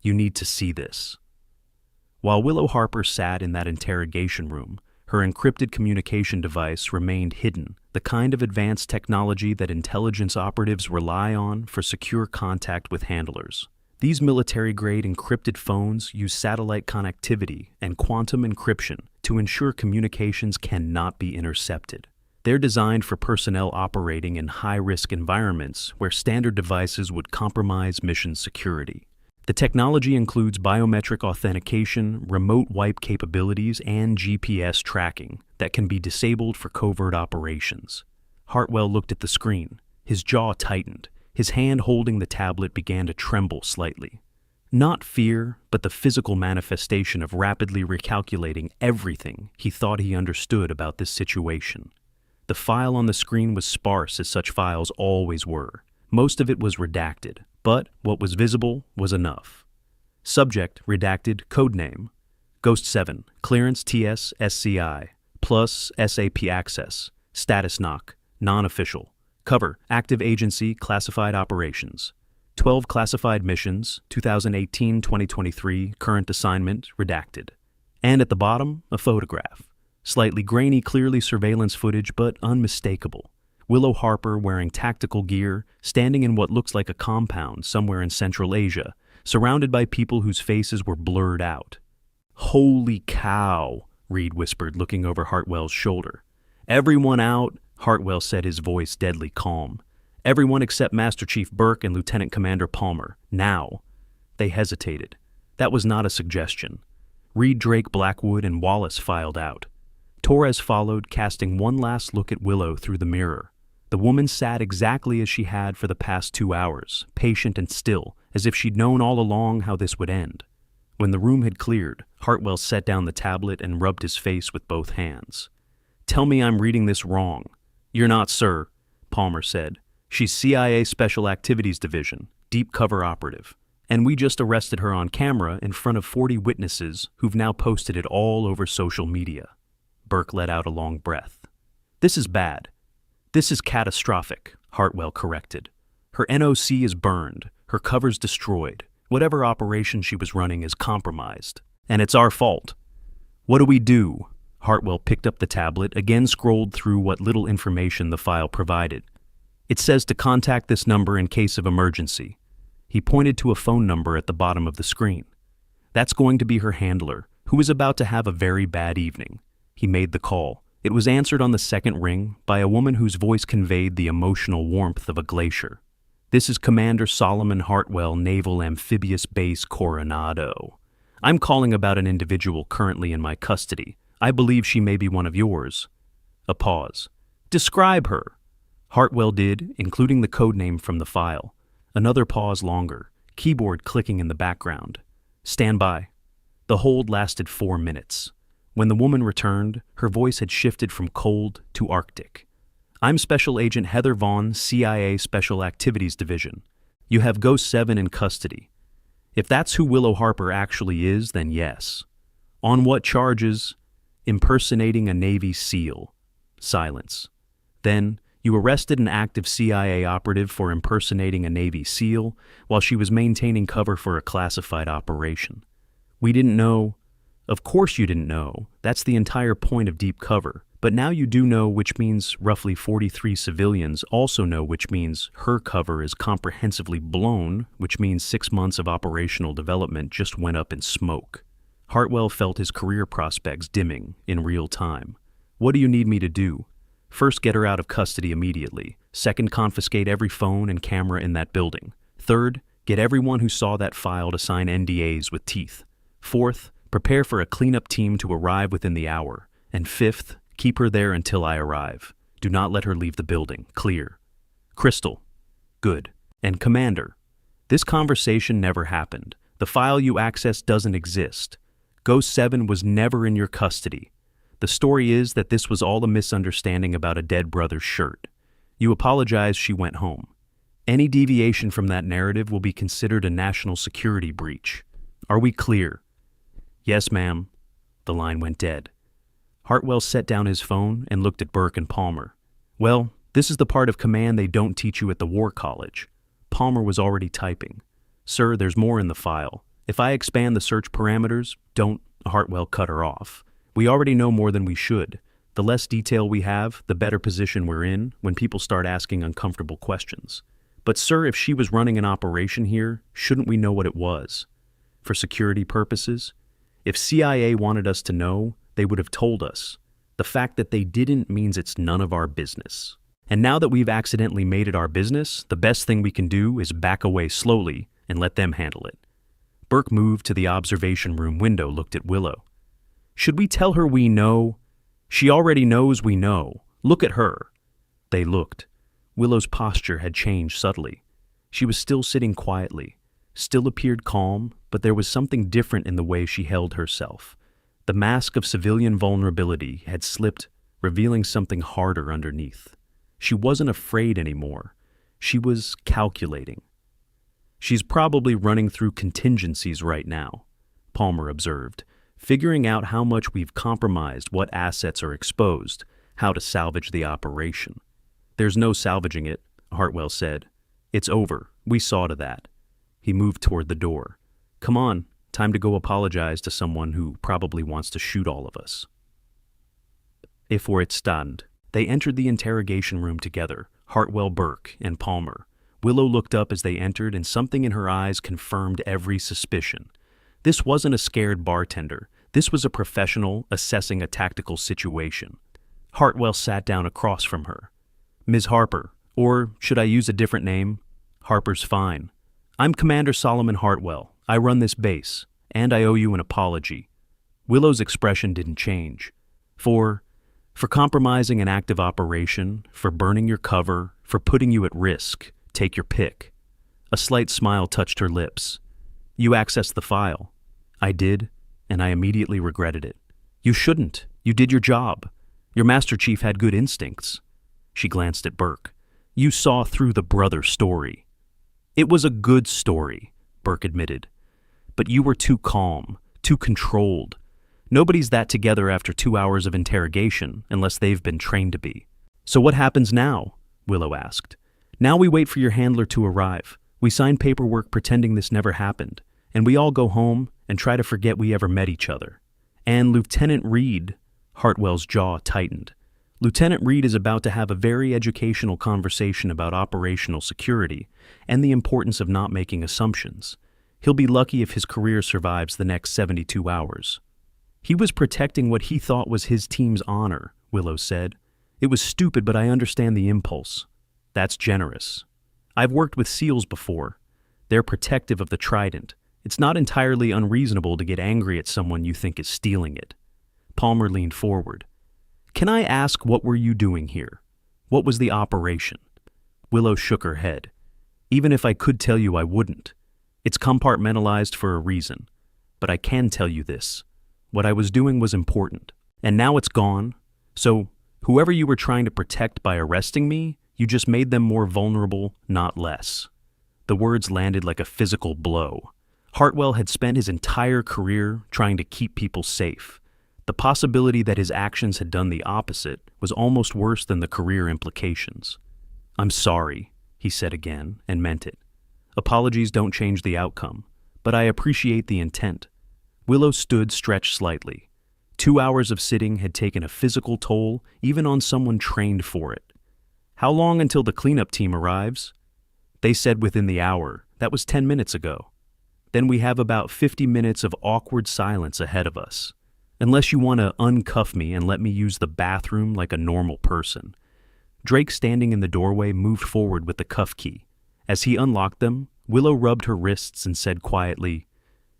"you need to see this." While Willow Harper sat in that interrogation room, her encrypted communication device remained hidden, the kind of advanced technology that intelligence operatives rely on for secure contact with handlers. These military-grade encrypted phones use satellite connectivity and quantum encryption to ensure communications cannot be intercepted. They're designed for personnel operating in high-risk environments where standard devices would compromise mission security. The technology includes biometric authentication, remote wipe capabilities, and GPS tracking that can be disabled for covert operations. Hartwell looked at the screen. His jaw tightened. His hand holding the tablet began to tremble slightly. Not fear, but the physical manifestation of rapidly recalculating everything he thought he understood about this situation. The file on the screen was sparse, as such files always were. Most of it was redacted, but what was visible was enough. Subject, redacted, codename. Ghost 7, clearance TS SCI, plus SAP access, status knock, non-official. Cover, active agency, classified operations. 12 classified missions, 2018-2023, current assignment, redacted. And at the bottom, a photograph. Slightly grainy, clearly surveillance footage, but unmistakable. Willow Harper wearing tactical gear, standing in what looks like a compound somewhere in Central Asia, surrounded by people whose faces were blurred out. "Holy cow," Reed whispered, looking over Hartwell's shoulder. "Everyone out," Hartwell said, his voice deadly calm. "Everyone except Master Chief Burke and Lieutenant Commander Palmer. Now." They hesitated. That was not a suggestion. Reed, Drake, Blackwood, and Wallace filed out. Torres followed, casting one last look at Willow through the mirror. The woman sat exactly as she had for the past 2 hours, patient and still, as if she'd known all along how this would end. When the room had cleared, Hartwell set down the tablet and rubbed his face with both hands. "Tell me I'm reading this wrong." "You're not, sir," Palmer said. She's CIA Special Activities Division, deep cover operative. And we just arrested her on camera in front of 40 witnesses who've now posted it all over social media. Burke let out a long breath. This is bad. This is catastrophic, Hartwell corrected. Her NOC is burned, her cover's destroyed. Whatever operation she was running is compromised. And it's our fault. What do we do? Hartwell picked up the tablet, again scrolled through what little information the file provided. It says to contact this number in case of emergency. He pointed to a phone number at the bottom of the screen. That's going to be her handler, who is about to have a very bad evening. He made the call. It was answered on the second ring by a woman whose voice conveyed the emotional warmth of a glacier. This is Commander Solomon Hartwell, Naval Amphibious Base Coronado. I'm calling about an individual currently in my custody. I believe she may be one of yours. A pause. Describe her. Hartwell did, including the code name from the file. Another pause longer, keyboard clicking in the background. Stand by. The hold lasted 4 minutes. When the woman returned, her voice had shifted from cold to Arctic. I'm Special Agent Heather Vaughn, CIA Special Activities Division. You have Ghost 7 in custody. If that's who Willow Harper actually is, then yes. On what charges? Impersonating a Navy SEAL. Silence. Then, you arrested an active CIA operative for impersonating a Navy SEAL while she was maintaining cover for a classified operation. We didn't know. Of course you didn't know. That's the entire point of deep cover. But now you do know, which means roughly 43 civilians also know, which means her cover is comprehensively blown, which means 6 months of operational development just went up in smoke. Hartwell felt his career prospects dimming in real time. What do you need me to do? First, get her out of custody immediately. Second, confiscate every phone and camera in that building. Third, get everyone who saw that file to sign NDAs with teeth. Fourth, prepare for a cleanup team to arrive within the hour. And fifth, keep her there until I arrive. Do not let her leave the building. Clear. Crystal. Good. And Commander, this conversation never happened. The file you accessed doesn't exist. Ghost 7 was never in your custody. The story is that this was all a misunderstanding about a dead brother's shirt. You apologize she went home. Any deviation from that narrative will be considered a national security breach. Are we clear? Yes, ma'am. The line went dead. Hartwell set down his phone and looked at Burke and Palmer. Well, this is the part of command they don't teach you at the War College. Palmer was already typing. Sir, there's more in the file. If I expand the search parameters, don't. Hartwell cut her off. We already know more than we should. The less detail we have, the better position we're in when people start asking uncomfortable questions. But sir, if she was running an operation here, shouldn't we know what it was? For security purposes? If CIA wanted us to know, they would have told us. The fact that they didn't means it's none of our business. And now that we've accidentally made it our business, the best thing we can do is back away slowly and let them handle it. Burke moved to the observation room window, looked at Willow. Should we tell her we know? She already knows we know. Look at her. They looked. Willow's posture had changed subtly. She was still sitting quietly, still appeared calm, but there was something different in the way she held herself. The mask of civilian vulnerability had slipped, revealing something harder underneath. She wasn't afraid anymore. She was calculating. She's probably running through contingencies right now, Palmer observed, figuring out how much we've compromised, what assets are exposed, how to salvage the operation. There's no salvaging it, Hartwell said. It's over. We saw to that. He moved toward the door. Come on, time to go apologize to someone who probably wants to shoot all of us. If were it stunned, they entered the interrogation room together, Hartwell, Burke, and Palmer. Willow looked up as they entered, and something in her eyes confirmed every suspicion. This wasn't a scared bartender. This was a professional assessing a tactical situation. Hartwell sat down across from her. Ms. Harper, or should I use a different name? Harper's fine. I'm Commander Solomon Hartwell. I run this base, and I owe you an apology. Willow's expression didn't change. For compromising an active operation, for burning your cover, for putting you at risk, take your pick. A slight smile touched her lips. You accessed the file. I did, and I immediately regretted it. You shouldn't. You did your job. Your Master Chief had good instincts. She glanced at Burke. You saw through the brother story. It was a good story, Burke admitted. But you were too calm, too controlled. Nobody's that together after 2 hours of interrogation, unless they've been trained to be. So what happens now? Willow asked. Now we wait for your handler to arrive. We sign paperwork pretending this never happened, and we all go home and try to forget we ever met each other. And Lieutenant Reed, Hartwell's jaw tightened. Lieutenant Reed is about to have a very educational conversation about operational security and the importance of not making assumptions. He'll be lucky if his career survives the next 72 hours. He was protecting what he thought was his team's honor, Willow said. It was stupid, but I understand the impulse. That's generous. I've worked with SEALs before. They're protective of the trident. It's not entirely unreasonable to get angry at someone you think is stealing it. Palmer leaned forward. Can I ask, what were you doing here? What was the operation? Willow shook her head. Even if I could tell you, I wouldn't. It's compartmentalized for a reason. But I can tell you this. What I was doing was important. And now it's gone. So, whoever you were trying to protect by arresting me, you just made them more vulnerable, not less. The words landed like a physical blow. Hartwell had spent his entire career trying to keep people safe. The possibility that his actions had done the opposite was almost worse than the career implications. I'm sorry, he said again, and meant it. Apologies don't change the outcome, but I appreciate the intent. Willow stood stretched slightly. 2 hours of sitting had taken a physical toll, even on someone trained for it. How long until the cleanup team arrives? They said within the hour. That was 10 minutes ago. Then we have about 50 minutes of awkward silence ahead of us. Unless you want to uncuff me and let me use the bathroom like a normal person. Drake, standing in the doorway, moved forward with the cuff key. As he unlocked them, Willow rubbed her wrists and said quietly,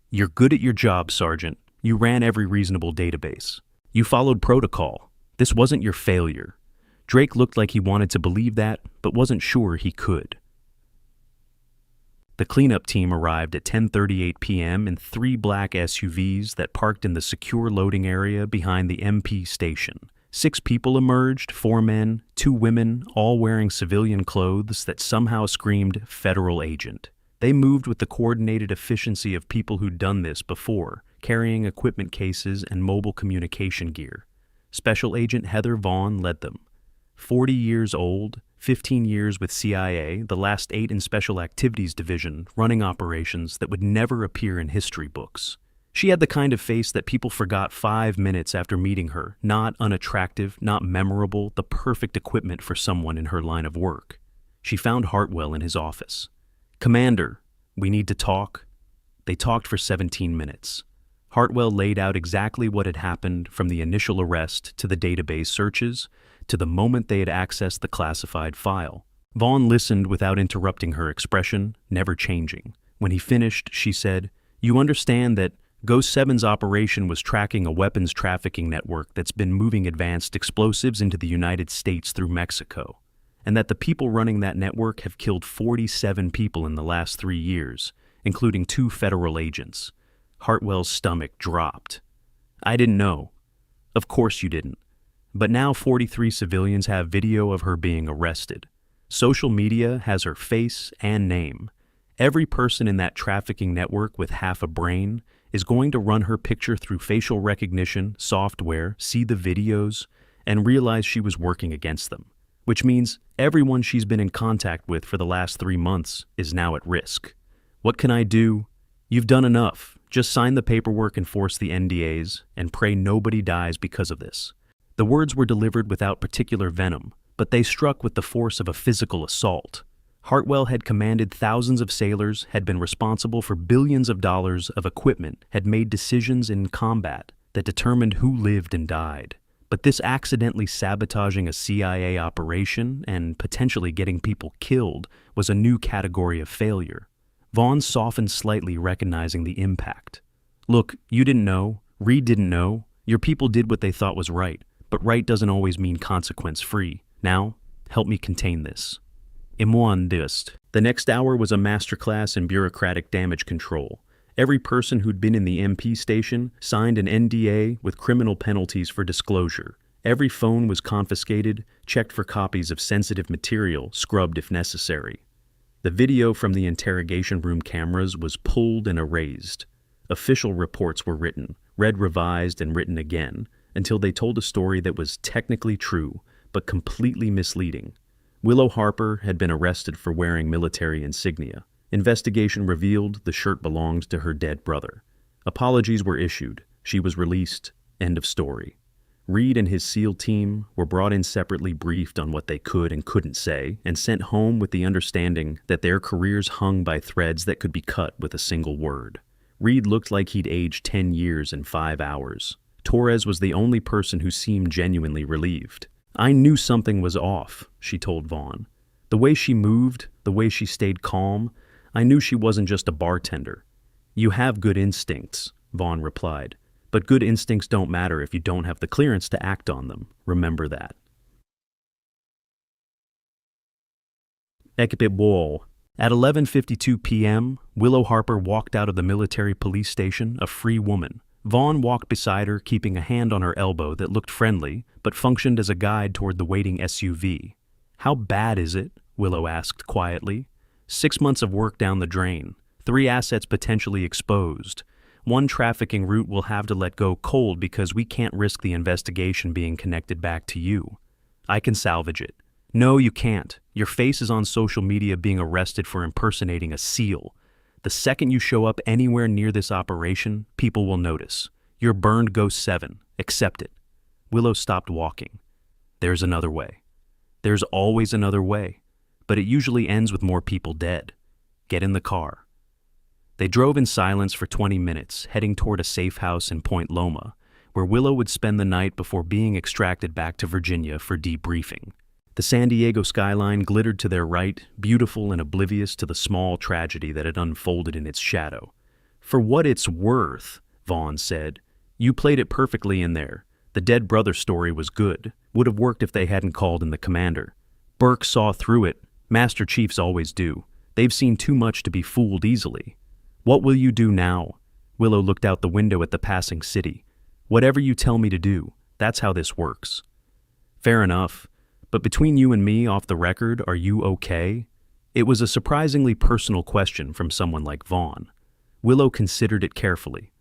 You're good at your job, Sergeant. You ran every reasonable database. You followed protocol. This wasn't your failure. Drake looked like he wanted to believe that, but wasn't sure he could. The cleanup team arrived at 10:38 p.m. in 3 black SUVs that parked in the secure loading area behind the MP station. 6 people emerged, 4 men, 2 women, all wearing civilian clothes that somehow screamed federal agent. They moved with the coordinated efficiency of people who'd done this before, carrying equipment cases and mobile communication gear. Special Agent Heather Vaughn led them. 40 years old, 15 years with CIA, the last 8 in Special Activities Division, running operations that would never appear in history books. She had the kind of face that people forgot 5 minutes after meeting her, not unattractive, not memorable, the perfect equipment for someone in her line of work. She found Hartwell in his office. Commander, we need to talk. They talked for 17 minutes. Hartwell laid out exactly what had happened from the initial arrest to the database searches to the moment they had accessed the classified file. Vaughn listened without interrupting, her expression never changing. When he finished, she said, You understand that Ghost 7's operation was tracking a weapons trafficking network that's been moving advanced explosives into the United States through Mexico, and that the people running that network have killed 47 people in the last 3 years, including 2 federal agents. Hartwell's stomach dropped. I didn't know. Of course you didn't. But now 43 civilians have video of her being arrested. Social media has her face and name. Every person in that trafficking network with half a brain is going to run her picture through facial recognition software, see the videos, and realize she was working against them. Which means everyone she's been in contact with for the last 3 months is now at risk. What can I do? You've done enough. Just sign the paperwork, enforce the NDAs, and pray nobody dies because of this. The words were delivered without particular venom, but they struck with the force of a physical assault. Hartwell had commanded thousands of sailors, had been responsible for billions of dollars of equipment, had made decisions in combat that determined who lived and died. But this accidentally sabotaging a CIA operation and potentially getting people killed was a new category of failure. Vaughn softened slightly, recognizing the impact. Look, you didn't know, Reed didn't know, your people did what they thought was right, but right doesn't always mean consequence-free. Now, help me contain this. Imwan dist. The next hour was a masterclass in bureaucratic damage control. Every person who'd been in the MP station signed an NDA with criminal penalties for disclosure. Every phone was confiscated, checked for copies of sensitive material, scrubbed if necessary. The video from the interrogation room cameras was pulled and erased. Official reports were written, read revised and written again, until they told a story that was technically true, but completely misleading. Willow Harper had been arrested for wearing military insignia. Investigation revealed the shirt belonged to her dead brother. Apologies were issued. She was released. End of story. Reed and his SEAL team were brought in separately, briefed on what they could and couldn't say, and sent home with the understanding that their careers hung by threads that could be cut with a single word. Reed looked like he'd aged 10 years in 5 hours. Torres was the only person who seemed genuinely relieved. "I knew something was off," she told Vaughn. "The way she moved, the way she stayed calm, I knew she wasn't just a bartender." "You have good instincts," Vaughn replied. "But good instincts don't matter if you don't have the clearance to act on them. Remember that." Ekipit Wall. At 11:52 p.m., Willow Harper walked out of the military police station, a free woman. Vaughn walked beside her, keeping a hand on her elbow that looked friendly, but functioned as a guide toward the waiting SUV. "How bad is it?" Willow asked quietly. 6 months of work down the drain. 3 assets potentially exposed. 1 trafficking route we'll have to let go cold because we can't risk the investigation being connected back to you. I can salvage it. No, you can't. Your face is on social media being arrested for impersonating a SEAL. The second you show up anywhere near this operation, people will notice. You're burned Ghost 7. Accept it. Willow stopped walking. There's another way. There's always another way. But it usually ends with more people dead. Get in the car. They drove in silence for 20 minutes, heading toward a safe house in Point Loma, where Willow would spend the night before being extracted back to Virginia for debriefing. The San Diego skyline glittered to their right, beautiful and oblivious to the small tragedy that had unfolded in its shadow. "For what it's worth," Vaughn said, "you played it perfectly in there. The dead brother story was good. Would have worked if they hadn't called in the commander. Burke saw through it. Master Chiefs always do. They've seen too much to be fooled easily. What will you do now?" Willow looked out the window at the passing city. "Whatever you tell me to do. That's how this works." "Fair enough. But between you and me, off the record, are you okay?" It was a surprisingly personal question from someone like Vaughn. Willow considered it carefully.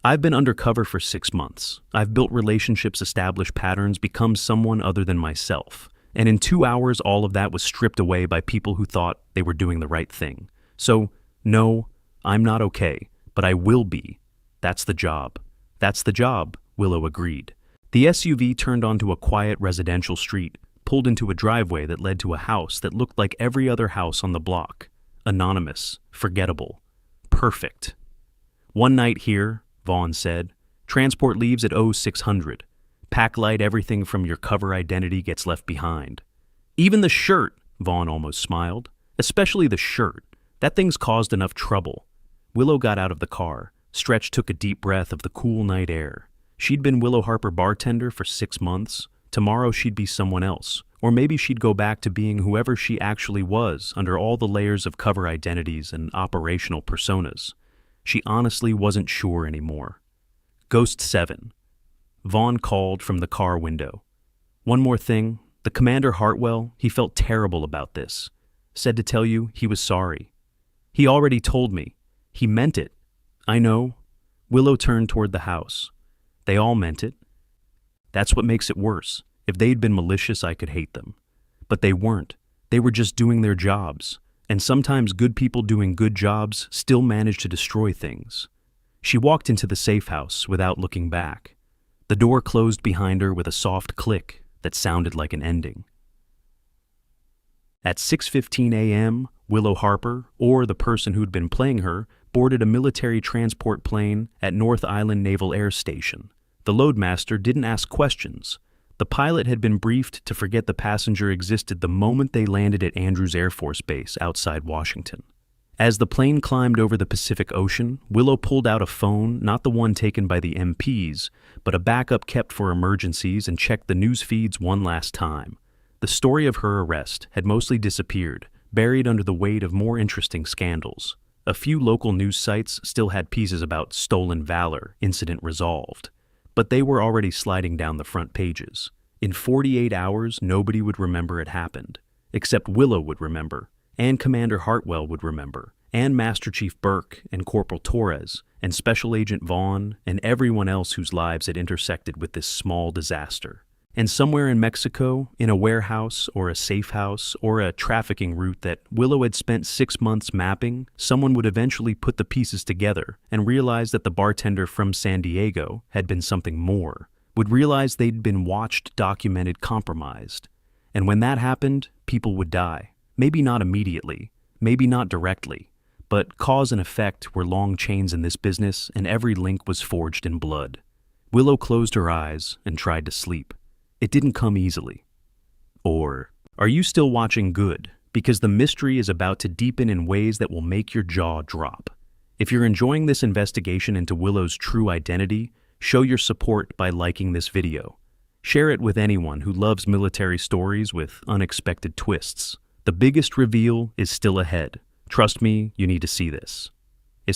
"I've been undercover for 6 months. I've built relationships, established patterns, become someone other than myself. And in 2 hours, all of that was stripped away by people who thought they were doing the right thing. So, no, I'm not okay, but I will be. That's the job." "That's the job," Willow agreed. The SUV turned onto a quiet residential street, pulled into a driveway that led to a house that looked like every other house on the block. Anonymous, forgettable, perfect. "One night here," Vaughn said. "Transport leaves at 0600. Pack light, everything from your cover identity gets left behind." "Even the shirt," Vaughn almost smiled. "Especially the shirt. That thing's caused enough trouble." Willow got out of the car. Stretch took a deep breath of the cool night air. She'd been Willow Harper bartender for 6 months. Tomorrow she'd be someone else, or maybe she'd go back to being whoever she actually was under all the layers of cover identities and operational personas. She honestly wasn't sure anymore. Ghost 7. Vaughn called from the car window. "One more thing. The Commander Hartwell, he felt terrible about this. Said to tell you he was sorry." "He already told me. He meant it." "I know." Willow turned toward the house. "They all meant it. That's what makes it worse. If they'd been malicious, I could hate them. But they weren't. They were just doing their jobs. And sometimes good people doing good jobs still manage to destroy things." She walked into the safe house without looking back. The door closed behind her with a soft click that sounded like an ending. At 6:15 a.m., Willow Harper, or the person who'd been playing her, boarded a military transport plane at North Island Naval Air Station. The loadmaster didn't ask questions. The pilot had been briefed to forget the passenger existed the moment they landed at Andrews Air Force Base outside Washington. As the plane climbed over the Pacific Ocean, Willow pulled out a phone, not the one taken by the MPs, but a backup kept for emergencies, and checked the news feeds one last time. The story of her arrest had mostly disappeared, buried under the weight of more interesting scandals. A few local news sites still had pieces about stolen valor, incident resolved. But they were already sliding down the front pages. In 48 hours, nobody would remember it happened, except Willow would remember, and Commander Hartwell would remember, and Master Chief Burke, and Corporal Torres, and Special Agent Vaughn, and everyone else whose lives had intersected with this small disaster. And somewhere in Mexico, in a warehouse or a safe house or a trafficking route that Willow had spent 6 months mapping, someone would eventually put the pieces together and realize that the bartender from San Diego had been something more, would realize they'd been watched, documented, compromised. And when that happened, people would die. Maybe not immediately, maybe not directly, but cause and effect were long chains in this business, and every link was forged in blood. Willow closed her eyes and tried to sleep. It didn't come easily. Or, are you still watching good? Because the mystery is about to deepen in ways that will make your jaw drop. If you're enjoying this investigation into Willow's true identity, show your support by liking this video. Share it with anyone who loves military stories with unexpected twists. The biggest reveal is still ahead. Trust me, you need to see this. 3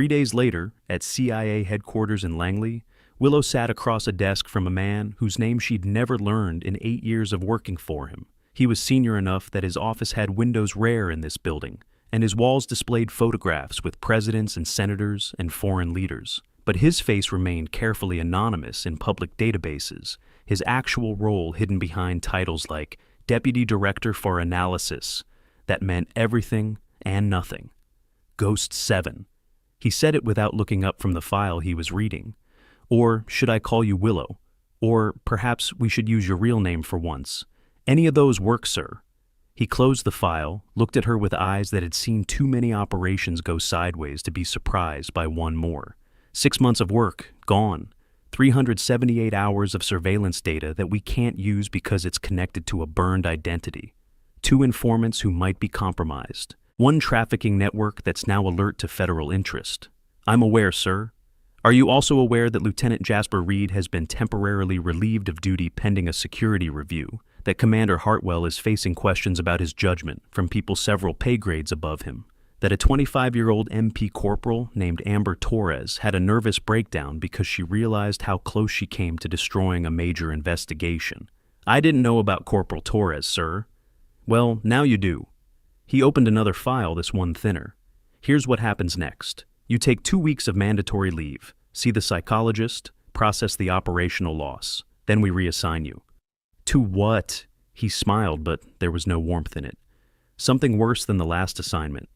days later, at CIA headquarters in Langley, Willow sat across a desk from a man whose name she'd never learned in 8 years of working for him. He was senior enough that his office had windows rare in this building, and his walls displayed photographs with presidents and senators and foreign leaders. But his face remained carefully anonymous in public databases, his actual role hidden behind titles like Deputy Director for Analysis, that meant everything and nothing. Ghost 7. He said it without looking up from the file he was reading. Or should I call you Willow? Or perhaps we should use your real name for once. Any of those work, sir. He closed the file, looked at her with eyes that had seen too many operations go sideways to be surprised by one more. 6 months of work, gone. 378 hours of surveillance data that we can't use because it's connected to a burned identity. 2 informants who might be compromised. 1 trafficking network that's now alert to federal interest. I'm aware, sir. Are you also aware that Lieutenant Jasper Reed has been temporarily relieved of duty pending a security review? That Commander Hartwell is facing questions about his judgment from people several pay grades above him? That a 25-year-old MP corporal named Amber Torres had a nervous breakdown because she realized how close she came to destroying a major investigation? I didn't know about Corporal Torres, sir. Well, now you do. He opened another file, this one thinner. Here's what happens next. You take 2 weeks of mandatory leave, see the psychologist, process the operational loss. Then we reassign you. To what? He smiled, but there was no warmth in it. Something worse than the last assignment.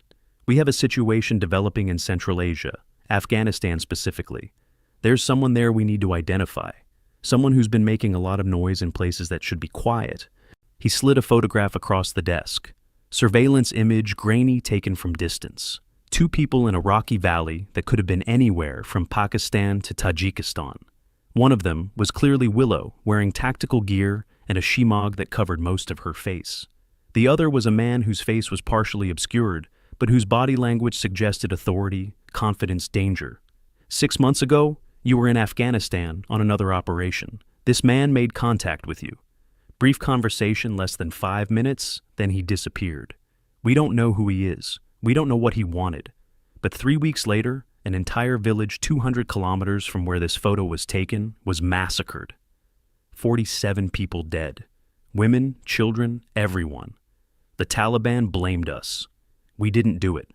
We have a situation developing in Central Asia, Afghanistan specifically. There's someone there we need to identify. Someone who's been making a lot of noise in places that should be quiet. He slid a photograph across the desk. Surveillance image, grainy, taken from distance. 2 people in a rocky valley that could have been anywhere from Pakistan to Tajikistan. One of them was clearly Willow, wearing tactical gear and a shemagh that covered most of her face. The other was a man whose face was partially obscured, but whose body language suggested authority, confidence, danger. 6 months ago, you were in Afghanistan on another operation. This man made contact with you. Brief conversation, less than 5 minutes, then he disappeared. We don't know who he is. We don't know what he wanted. But 3 weeks later, an entire village 200 kilometers from where this photo was taken was massacred. 47 people dead. Women, children, everyone. The Taliban blamed us. We didn't do it.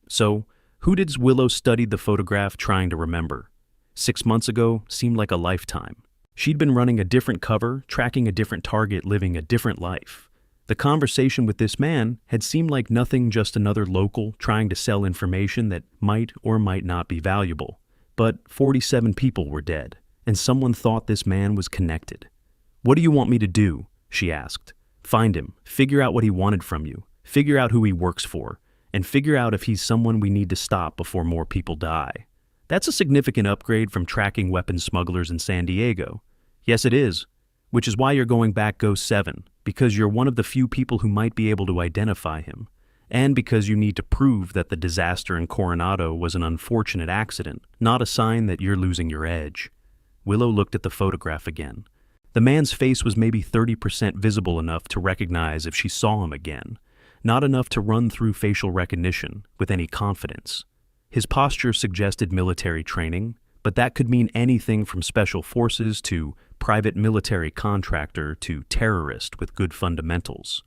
So, who did Willow study the photograph trying to remember? 6 months ago seemed like a lifetime. She'd been running a different cover, tracking a different target, living a different life. The conversation with this man had seemed like nothing, just another local trying to sell information that might or might not be valuable. But 47 people were dead, and someone thought this man was connected. What do you want me to do? She asked. Find him, figure out what he wanted from you, figure out who he works for, and figure out if he's someone we need to stop before more people die. That's a significant upgrade from tracking weapons smugglers in San Diego. Yes, it is. Which is why you're going back Ghost 7, because you're one of the few people who might be able to identify him, and because you need to prove that the disaster in Coronado was an unfortunate accident, not a sign that you're losing your edge. Willow looked at the photograph again. The man's face was maybe 30% visible enough to recognize if she saw him again, not enough to run through facial recognition with any confidence. His posture suggested military training, But that could mean anything from special forces to private military contractor to terrorist with good fundamentals.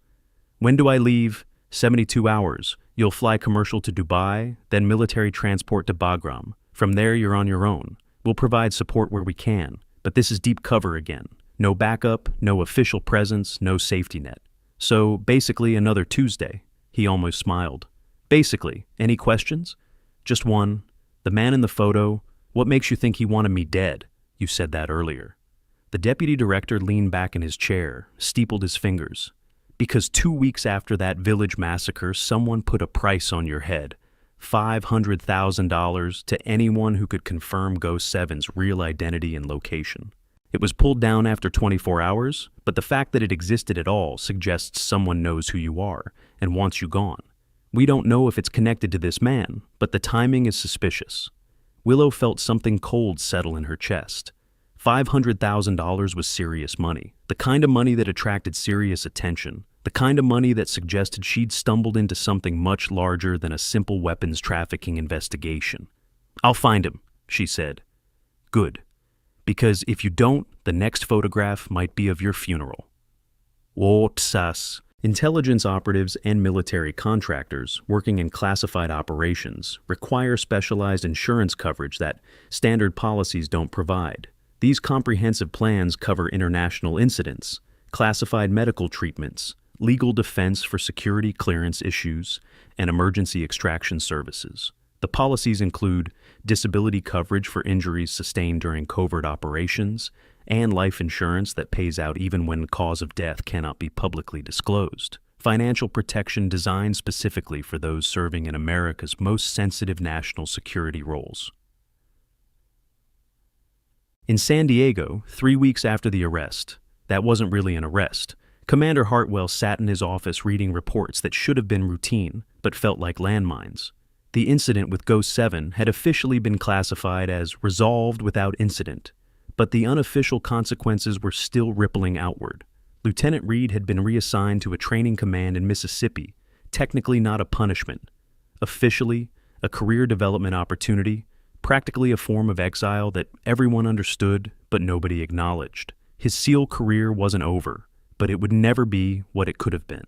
When do I leave? 72 hours. You'll fly commercial to Dubai, then military transport to Bagram. From there, you're on your own. We'll provide support where we can, but this is deep cover again. No backup, no official presence, no safety net. So, basically another Tuesday. He almost smiled. Basically, any questions? Just one. The man in the photo, what makes you think he wanted me dead? You said that earlier. The deputy director leaned back in his chair, steepled his fingers. Because 2 weeks after that village massacre, someone put a price on your head. $500,000 to anyone who could confirm Ghost 7's real identity and location. It was pulled down after 24 hours, but the fact that it existed at all suggests someone knows who you are and wants you gone. We don't know if it's connected to this man, but the timing is suspicious. Willow felt something cold settle in her chest. $500,000 was serious money, the kind of money that attracted serious attention, the kind of money that suggested she'd stumbled into something much larger than a simple weapons trafficking investigation. "I'll find him," she said. "Good. Because if you don't, the next photograph might be of your funeral." Whoopsas. Intelligence operatives and military contractors working in classified operations require specialized insurance coverage that standard policies don't provide. These comprehensive plans cover international incidents, classified medical treatments, legal defense for security clearance issues, and emergency extraction services. The policies include disability coverage for injuries sustained during covert operations, and life insurance that pays out even when cause of death cannot be publicly disclosed. Financial protection designed specifically for those serving in America's most sensitive national security roles. In San Diego, 3 weeks after the arrest, that wasn't really an arrest, Commander Hartwell sat in his office reading reports that should have been routine, but felt like landmines. The incident with Ghost 7 had officially been classified as resolved without incident, but the unofficial consequences were still rippling outward. Lieutenant Reed had been reassigned to a training command in Mississippi, technically not a punishment. Officially, a career development opportunity, practically a form of exile that everyone understood but nobody acknowledged. His SEAL career wasn't over, but it would never be what it could have been.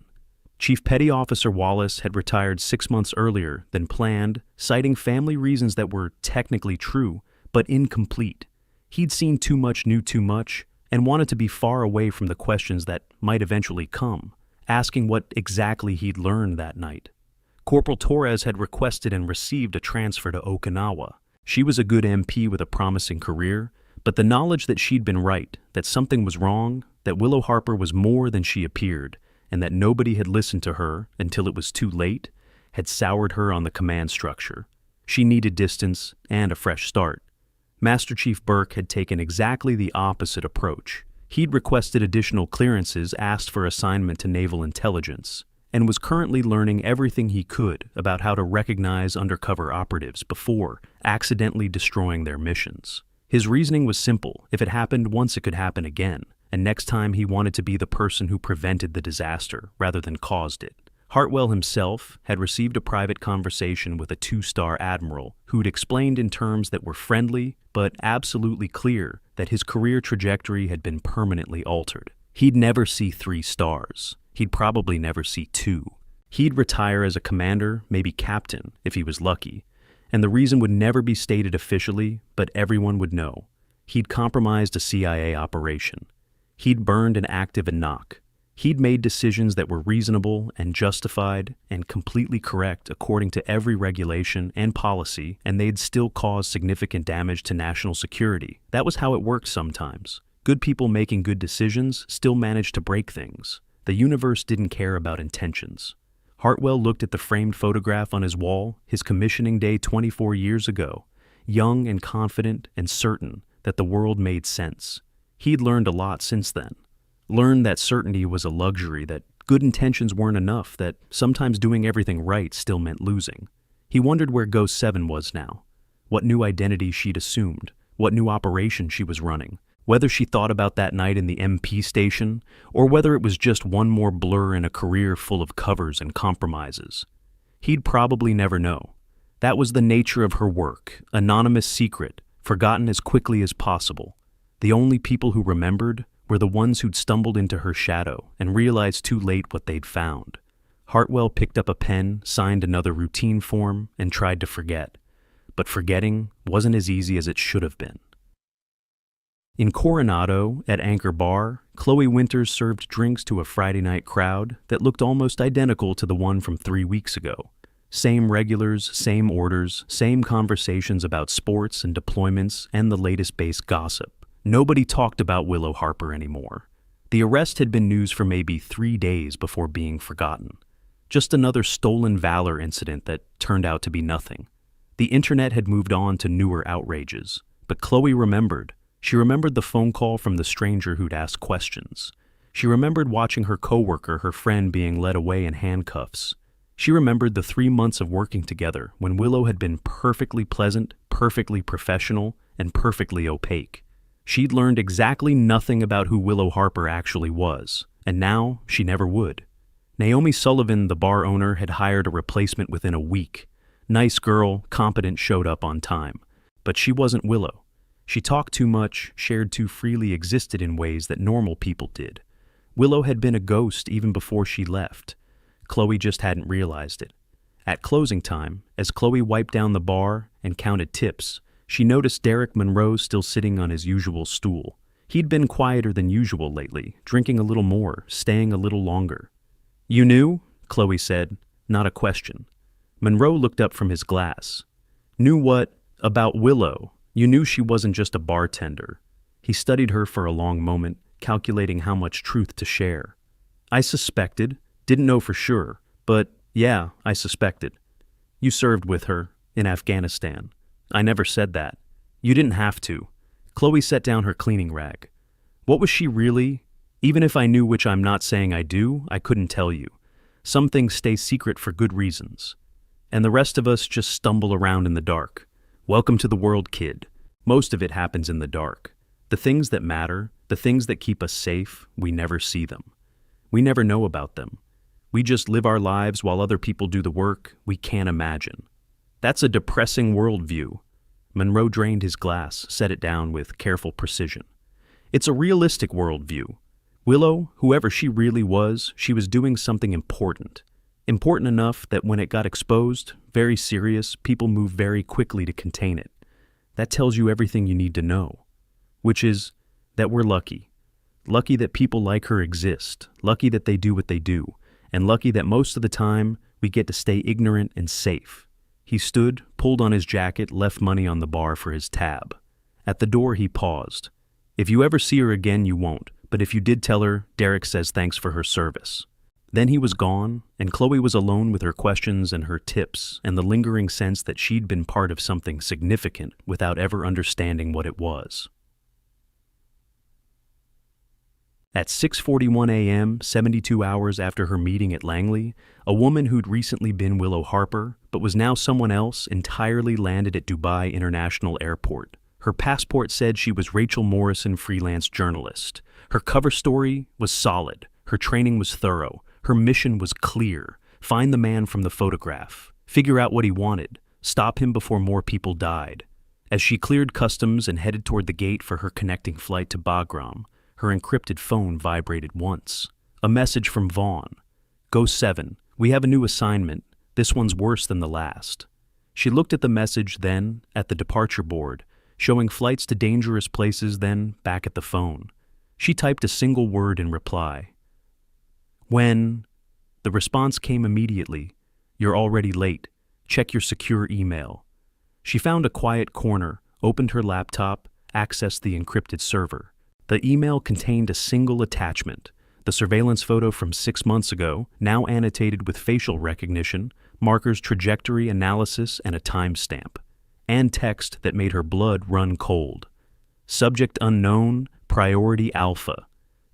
Chief Petty Officer Wallace had retired 6 months earlier than planned, citing family reasons that were technically true, but incomplete. He'd seen too much, knew too much, and wanted to be far away from the questions that might eventually come, asking what exactly he'd learned that night. Corporal Torres had requested and received a transfer to Okinawa. She was a good MP with a promising career, but the knowledge that she'd been right, that something was wrong, that Willow Harper was more than she appeared, and that nobody had listened to her until it was too late, had soured her on the command structure. She needed distance and a fresh start. Master Chief Burke had taken exactly the opposite approach. He'd requested additional clearances, asked for assignment to Naval Intelligence, and was currently learning everything he could about how to recognize undercover operatives before accidentally destroying their missions. His reasoning was simple. If it happened once, it could happen again, and next time he wanted to be the person who prevented the disaster rather than caused it. Hartwell himself had received a private conversation with a 2-star admiral who'd explained in terms that were friendly but absolutely clear that his career trajectory had been permanently altered. He'd never see 3 stars. He'd probably never see 2. He'd retire as a commander, maybe captain, if he was lucky, and the reason would never be stated officially, but everyone would know. He'd compromised a CIA operation. He'd burned an active Enoch. He'd made decisions that were reasonable and justified and completely correct according to every regulation and policy, and they'd still cause significant damage to national security. That was how it worked sometimes. Good people making good decisions still managed to break things. The universe didn't care about intentions. Hartwell looked at the framed photograph on his wall, his commissioning day 24 years ago, young and confident and certain that the world made sense. He'd learned a lot since then. Learned that certainty was a luxury, that good intentions weren't enough, that sometimes doing everything right still meant losing. He wondered where Ghost 7 was now, what new identity she'd assumed, what new operation she was running, whether she thought about that night in the MP station, or whether it was just one more blur in a career full of covers and compromises. He'd probably never know. That was the nature of her work, anonymous secret, forgotten as quickly as possible. The only people who remembered were the ones who'd stumbled into her shadow and realized too late what they'd found. Hartwell picked up a pen, signed another routine form, and tried to forget. But forgetting wasn't as easy as it should have been. In Coronado, at Anchor Bar, Chloe Winters served drinks to a Friday night crowd that looked almost identical to the one from 3 weeks ago. Same regulars, same orders, same conversations about sports and deployments and the latest base gossip. Nobody talked about Willow Harper anymore. The arrest had been news for maybe 3 days before being forgotten. Just another stolen valor incident that turned out to be nothing. The internet had moved on to newer outrages, but Chloe remembered. She remembered the phone call from the stranger who'd asked questions. She remembered watching her coworker, her friend, being led away in handcuffs. She remembered the 3 months of working together when Willow had been perfectly pleasant, perfectly professional, and perfectly opaque. She'd learned exactly nothing about who Willow Harper actually was, and now she never would. Naomi Sullivan, the bar owner, had hired a replacement within a week. Nice girl, competent, showed up on time. But she wasn't Willow. She talked too much, shared too freely, existed in ways that normal people did. Willow had been a ghost even before she left. Chloe just hadn't realized it. At closing time, as Chloe wiped down the bar and counted tips, she noticed Derek Monroe still sitting on his usual stool. He'd been quieter than usual lately, drinking a little more, staying a little longer. "You knew?" Chloe said, not a question. Monroe looked up from his glass. "Knew what? About Willow. You knew she wasn't just a bartender." He studied her for a long moment, calculating how much truth to share. "I suspected. Didn't know for sure. But, yeah, I suspected. You served with her, in Afghanistan. I never said that. You didn't have to." Chloe set down her cleaning rag. "What was she really? Even if I knew, which I'm not saying I do, I couldn't tell you. Some things stay secret for good reasons. And the rest of us just stumble around in the dark. Welcome to the world, kid. Most of it happens in the dark. The things that matter, the things that keep us safe, we never see them. We never know about them. We just live our lives while other people do the work we can't imagine. That's a depressing worldview." Monroe drained his glass, set it down with careful precision. "It's a realistic worldview. Willow, whoever she really was, she was doing something important. Important enough that when it got exposed, very serious, people moved very quickly to contain it. That tells you everything you need to know. Which is that we're lucky. Lucky that people like her exist, lucky that they do what they do, and lucky that most of the time we get to stay ignorant and safe." He stood, pulled on his jacket, left money on the bar for his tab. At the door he paused. "If you ever see her again, you won't, but if you did tell her, Derek says thanks for her service." Then he was gone, and Chloe was alone with her questions and her tips and the lingering sense that she'd been part of something significant without ever understanding what it was. At 6:41 a.m., 72 hours after her meeting at Langley, a woman who'd recently been Willow Harper, but was now someone else, entirely landed at Dubai International Airport. Her passport said she was Rachel Morrison, freelance journalist. Her cover story was solid. Her training was thorough. Her mission was clear. Find the man from the photograph. Figure out what he wanted. Stop him before more people died. As she cleared customs and headed toward the gate for her connecting flight to Bagram, her encrypted phone vibrated once. A message from Vaughn. "Go 7. We have a new assignment. This one's worse than the last." She looked at the message, then at the departure board, showing flights to dangerous places, then back at the phone. She typed a single word in reply. "When?" The response came immediately. "You're already late. Check your secure email." She found a quiet corner, opened her laptop, accessed the encrypted server. The email contained a single attachment, the surveillance photo from 6 months ago, now annotated with facial recognition, markers, trajectory analysis, and a timestamp, and text that made her blood run cold. Subject unknown, priority alpha.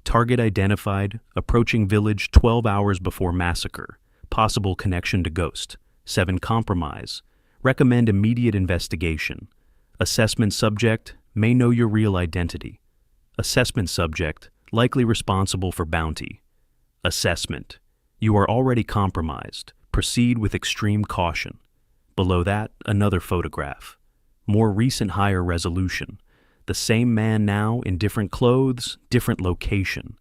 Target identified, approaching village 12 hours before massacre. Possible connection to ghost. 7 compromise. Recommend immediate investigation. Assessment subject, may know your real identity. Assessment subject, likely responsible for bounty. Assessment, you are already compromised. Proceed with extreme caution. Below that, another photograph. more recent higher resolution. The same man now in different clothes, different location.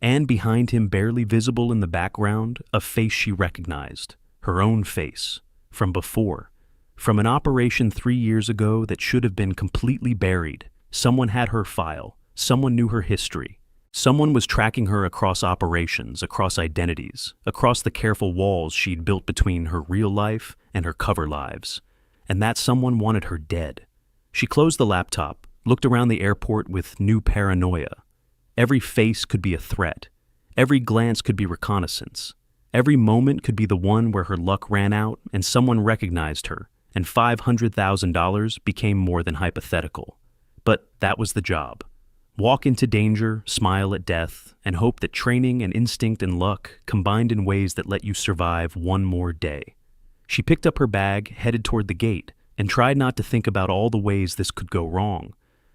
And behind him, barely visible in the background, a face she recognized. Her own face. From before. From an operation 3 years ago that should have been completely buried. Someone had her file. Someone knew her history. Someone was tracking her across operations, across identities, across the careful walls she'd built between her real life and her cover lives. And that someone wanted her dead. She closed the laptop, looked around the airport with new paranoia. Every face could be a threat. Every glance could be reconnaissance. Every moment could be the one where her luck ran out and someone recognized her, and $500,000 became more than hypothetical. But that was the job. Walk into danger, smile at death, and hope that training and instinct and luck combined in ways that let you survive one more day. She picked up her bag, headed toward the gate, and tried not to think about all the ways this could go wrong.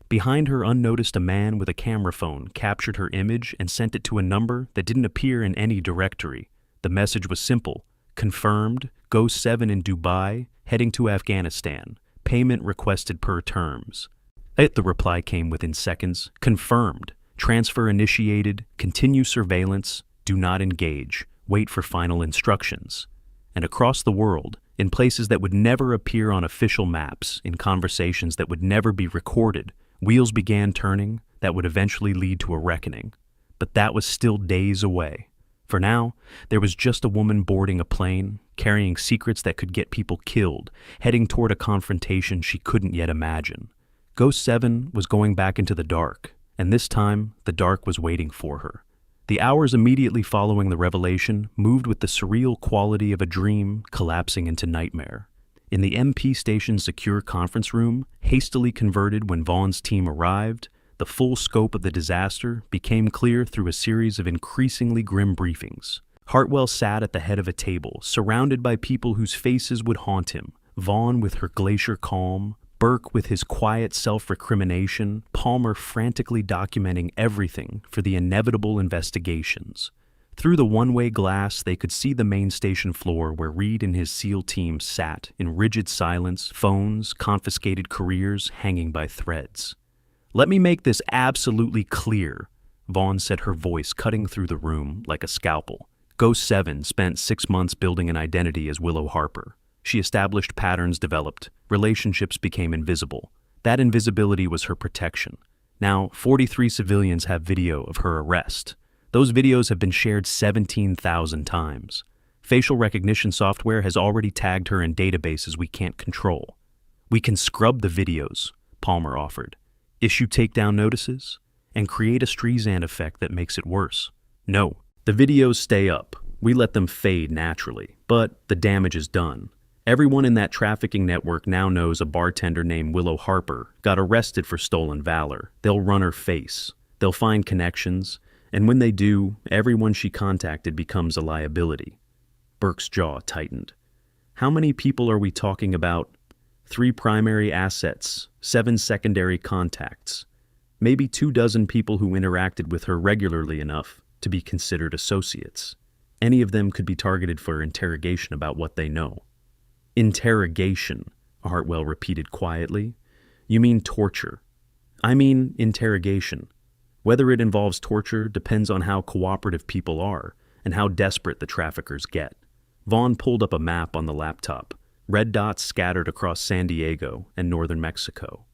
Behind her, unnoticed, a man with a camera phone captured her image and sent it to a number that didn't appear in any directory. The message was simple. Confirmed, Go 7 in Dubai, heading to Afghanistan. Payment requested per terms. The reply came within seconds. Confirmed. Transfer initiated. Continue surveillance. Do not engage. Wait for final instructions. And across the world, in places that would never appear on official maps, in conversations that would never be recorded, wheels began turning that would eventually lead to a reckoning. But that was still days away. For now, there was just a woman boarding a plane, carrying secrets that could get people killed, heading toward a confrontation she couldn't yet imagine. Ghost 7 was going back into the dark, and this time, the dark was waiting for her. The hours immediately following the revelation moved with the surreal quality of a dream collapsing into nightmare. In the MP station's secure conference room, hastily converted when Vaughn's team arrived, the full scope of the disaster became clear through a series of increasingly grim briefings. Hartwell sat at the head of a table, surrounded by people whose faces would haunt him. Vaughn with her glacier calm, Burke with his quiet self-recrimination, Palmer frantically documenting everything for the inevitable investigations. Through the one-way glass, they could see the main station floor where Reed and his SEAL team sat in rigid silence, phones, confiscated careers hanging by threads. "Let me make this absolutely clear," Vaughn said, her voice cutting through the room like a scalpel. Ghost 7 spent 6 months building an identity as Willow Harper. She established patterns developed, relationships became invisible. That invisibility was her protection. Now, 43 civilians have video of her arrest. Those videos have been shared 17,000 times. Facial recognition software has already tagged her in databases we can't control. "We can scrub the videos," Palmer offered. "Issue takedown notices, and create a Streisand effect that makes it worse." "No, the videos stay up. We let them fade naturally, but the damage is done. Everyone in that trafficking network now knows a bartender named Willow Harper got arrested for stolen valor. They'll run her face. They'll find connections, and when they do, everyone she contacted becomes a liability." Burke's jaw tightened. "How many people are we talking about?" 3 primary assets, 7 secondary contacts. Maybe 24 people who interacted with her regularly enough to be considered associates. Any of them could be targeted for interrogation about what they know. "Interrogation," Hartwell repeated quietly. "You mean torture." "I mean interrogation. Whether it involves torture depends on how cooperative people are and how desperate the traffickers get." Vaughn pulled up a map on the laptop, red dots scattered across San Diego and northern Mexico.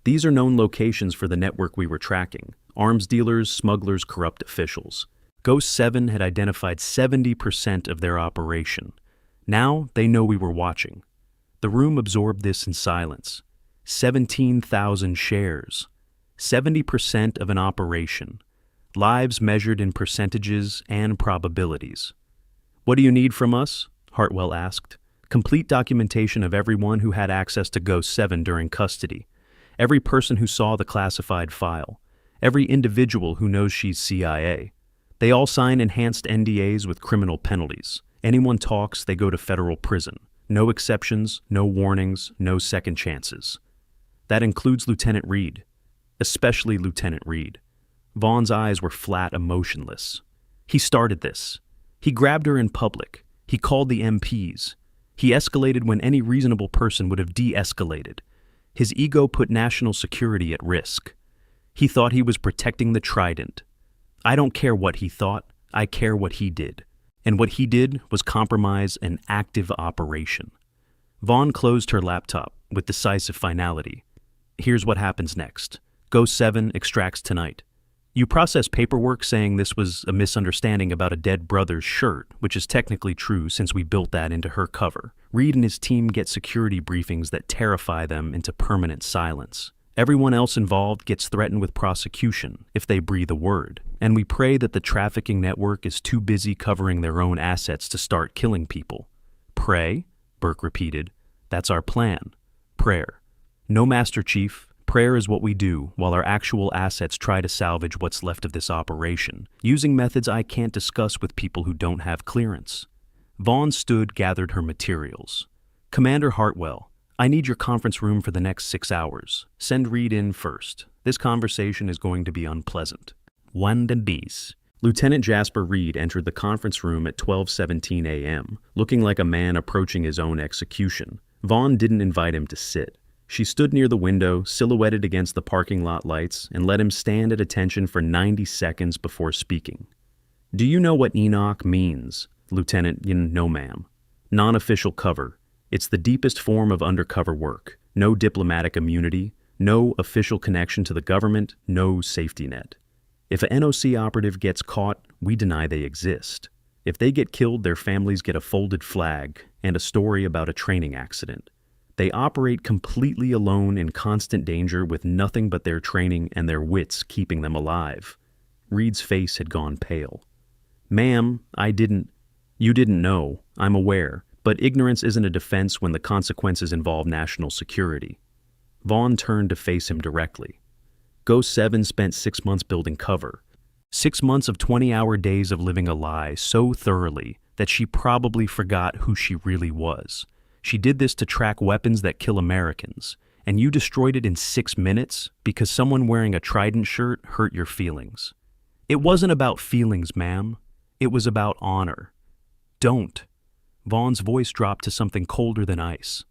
"These are known locations for the network we were tracking: arms dealers, smugglers, corrupt officials. Ghost 7 had identified 70% of their operation. Now they know we were watching." The room absorbed this in silence. 17,000 shares. 70% of an operation. Lives measured in percentages and probabilities. "What do you need from us?" Hartwell asked. "Complete documentation of everyone who had access to Ghost 7 during custody. Every person who saw the classified file. Every individual who knows she's CIA. They all sign enhanced NDAs with criminal penalties. Anyone talks, they go to federal prison. No exceptions, no warnings, no second chances. That includes Lieutenant Reed. Especially Lieutenant Reed." Vaughn's eyes were flat, emotionless. "He started this. He grabbed her in public. He called the MPs. He escalated when any reasonable person would have de-escalated. His ego put national security at risk. He thought he was protecting the Trident. I don't care what he thought, I care what he did. And what he did was compromise an active operation. Vaughn closed her laptop with decisive finality. Here's what happens next. Ghost 7 extracts tonight. You process paperwork saying this was a misunderstanding about a dead brother's shirt, which is technically true since we built that into her cover. Reed and his team get security briefings that terrify them into permanent silence. Everyone else involved gets threatened with prosecution if they breathe a word, and we pray that the trafficking network is too busy covering their own assets to start killing people. Pray? Burke repeated. That's our plan. Prayer. No, Master Chief. Prayer is what we do while our actual assets try to salvage what's left of this operation, using methods I can't discuss with people who don't have clearance. Vaughn gathered her materials. Commander Hartwell, I need your conference room for the next 6 hours. Send Reed in first. This conversation is going to be unpleasant. One de bis. Lieutenant Jasper Reed entered the conference room at 12:17 a.m., looking like a man approaching his own execution. Vaughn didn't invite him to sit. She stood near the window, silhouetted against the parking lot lights, and let him stand at attention for 90 seconds before speaking. Do you know what Enoch means, Lieutenant? No, ma'am. Non-official cover. It's the deepest form of undercover work. No diplomatic immunity, no official connection to the government, no safety net. If a NOC operative gets caught, we deny they exist. If they get killed, their families get a folded flag and a story about a training accident. They operate completely alone in constant danger with nothing but their training and their wits keeping them alive. Reed's face had gone pale. Ma'am, you didn't know, I'm aware, but ignorance isn't a defense when the consequences involve national security. Vaughn turned to face him directly. Ghost 7 spent 6 months building cover. 6 months of 20-hour days of living a lie so thoroughly that she probably forgot who she really was. She did this to track weapons that kill Americans, and you destroyed it in 6 minutes because someone wearing a Trident shirt hurt your feelings. It wasn't about feelings, ma'am. It was about honor. Don't. Vaughn's voice dropped to something colder than ice.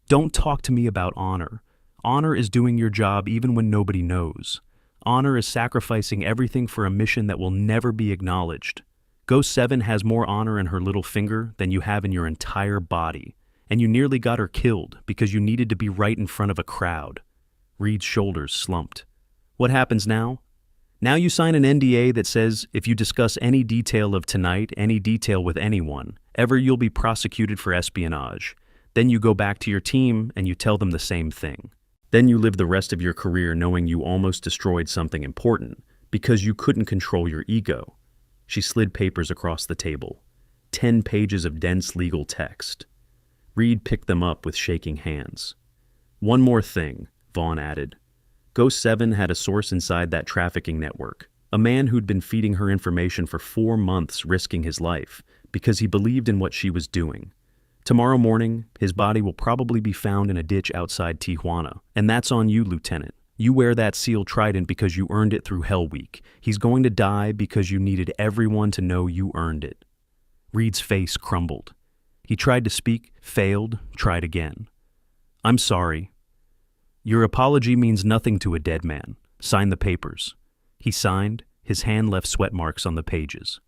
Don't talk to me about honor. Honor is doing your job even when nobody knows. Honor is sacrificing everything for a mission that will never be acknowledged. Ghost 7 has more honor in her little finger than you have in your entire body. And you nearly got her killed because you needed to be right in front of a crowd. Reed's shoulders slumped. What happens now? Now you sign an NDA that says if you discuss any detail of tonight, any detail with anyone, ever you'll be prosecuted for espionage. Then you go back to your team and you tell them the same thing. Then you live the rest of your career knowing you almost destroyed something important because you couldn't control your ego. She slid papers across the table. 10 pages of dense legal text. Reed picked them up with shaking hands. One more thing, Vaughn added. Ghost 7 had a source inside that trafficking network, a man who'd been feeding her information for 4 months risking his life because he believed in what she was doing. Tomorrow morning, his body will probably be found in a ditch outside Tijuana, and that's on you, Lieutenant. You wear that sealed trident because you earned it through Hell Week. He's going to die because you needed everyone to know you earned it. Reed's face crumbled. He tried to speak, failed, tried again. I'm sorry. Your apology means nothing to a dead man. Sign the papers. He signed. His hand left sweat marks on the pages.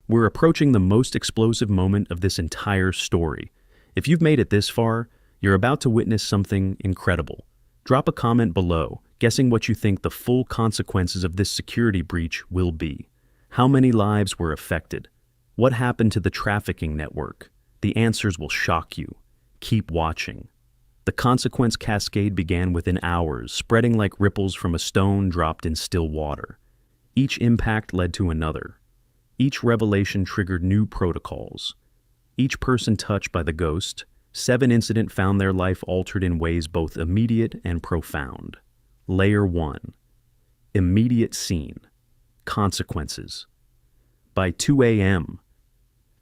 We're approaching the most explosive moment of this entire story. If you've made it this far, you're about to witness something incredible. Drop a comment below, guessing what you think the full consequences of this security breach will be. How many lives were affected? What happened to the trafficking network? The answers will shock you. Keep watching. The consequence cascade began within hours, spreading like ripples from a stone dropped in still water. Each impact led to another. Each revelation triggered new protocols. Each person touched by the Ghost 7 incident found their life altered in ways both immediate and profound. Layer 1. Immediate scene. Consequences. By 2 a.m.,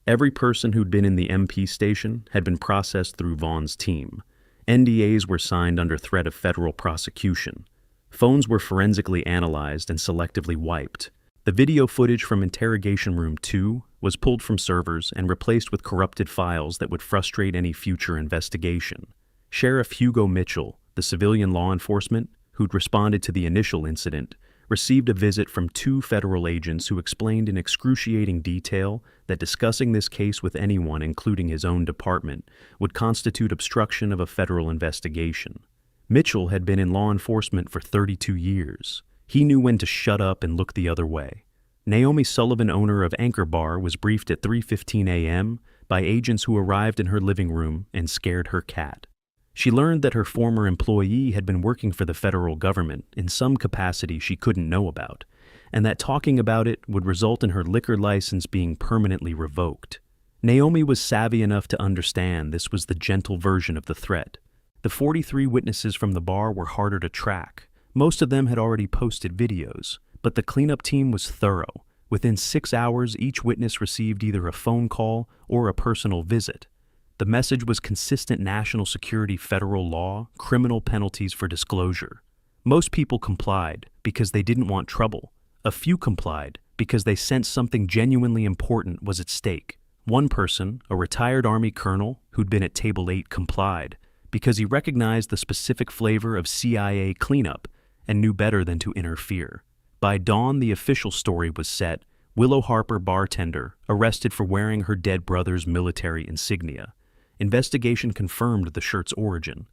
every person who'd been in the MP station had been processed through Vaughn's team. NDAs were signed under threat of federal prosecution. Phones were forensically analyzed and selectively wiped. The video footage from Interrogation Room 2 was pulled from servers and replaced with corrupted files that would frustrate any future investigation. Sheriff Hugo Mitchell, the civilian law enforcement who'd responded to the initial incident, received a visit from two federal agents who explained in excruciating detail that discussing this case with anyone, including his own department, would constitute obstruction of a federal investigation. Mitchell had been in law enforcement for 32 years. He knew when to shut up and look the other way. Naomi Sullivan, owner of Anchor Bar, was briefed at 3:15 a.m. by agents who arrived in her living room and scared her cat. She learned that her former employee had been working for the federal government in some capacity she couldn't know about, and that talking about it would result in her liquor license being permanently revoked. Naomi was savvy enough to understand this was the gentle version of the threat. The 43 witnesses from the bar were harder to track. Most of them had already posted videos, but the cleanup team was thorough. Within 6 hours, each witness received either a phone call or a personal visit. The message was consistent national security federal law, criminal penalties for disclosure. Most people complied because they didn't want trouble. A few complied because they sensed something genuinely important was at stake. One person, a retired Army colonel who'd been at Table 8, complied because he recognized the specific flavor of CIA cleanup and knew better than to interfere. By dawn, the official story was set: Willow Harper, bartender, arrested for wearing her dead brother's military insignia. Investigation confirmed the shirt's origin.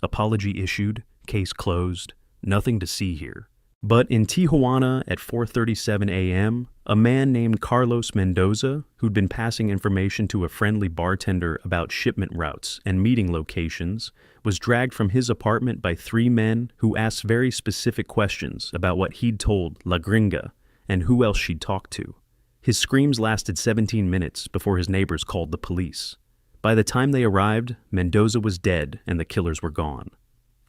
Apology issued, case closed, nothing to see here. But in Tijuana at 4:37 a.m., a man named Carlos Mendoza, who'd been passing information to a friendly bartender about shipment routes and meeting locations, was dragged from his apartment by three men who asked very specific questions about what he'd told La Gringa and who else she'd talked to. His screams lasted 17 minutes before his neighbors called the police. By the time they arrived, Mendoza was dead and the killers were gone.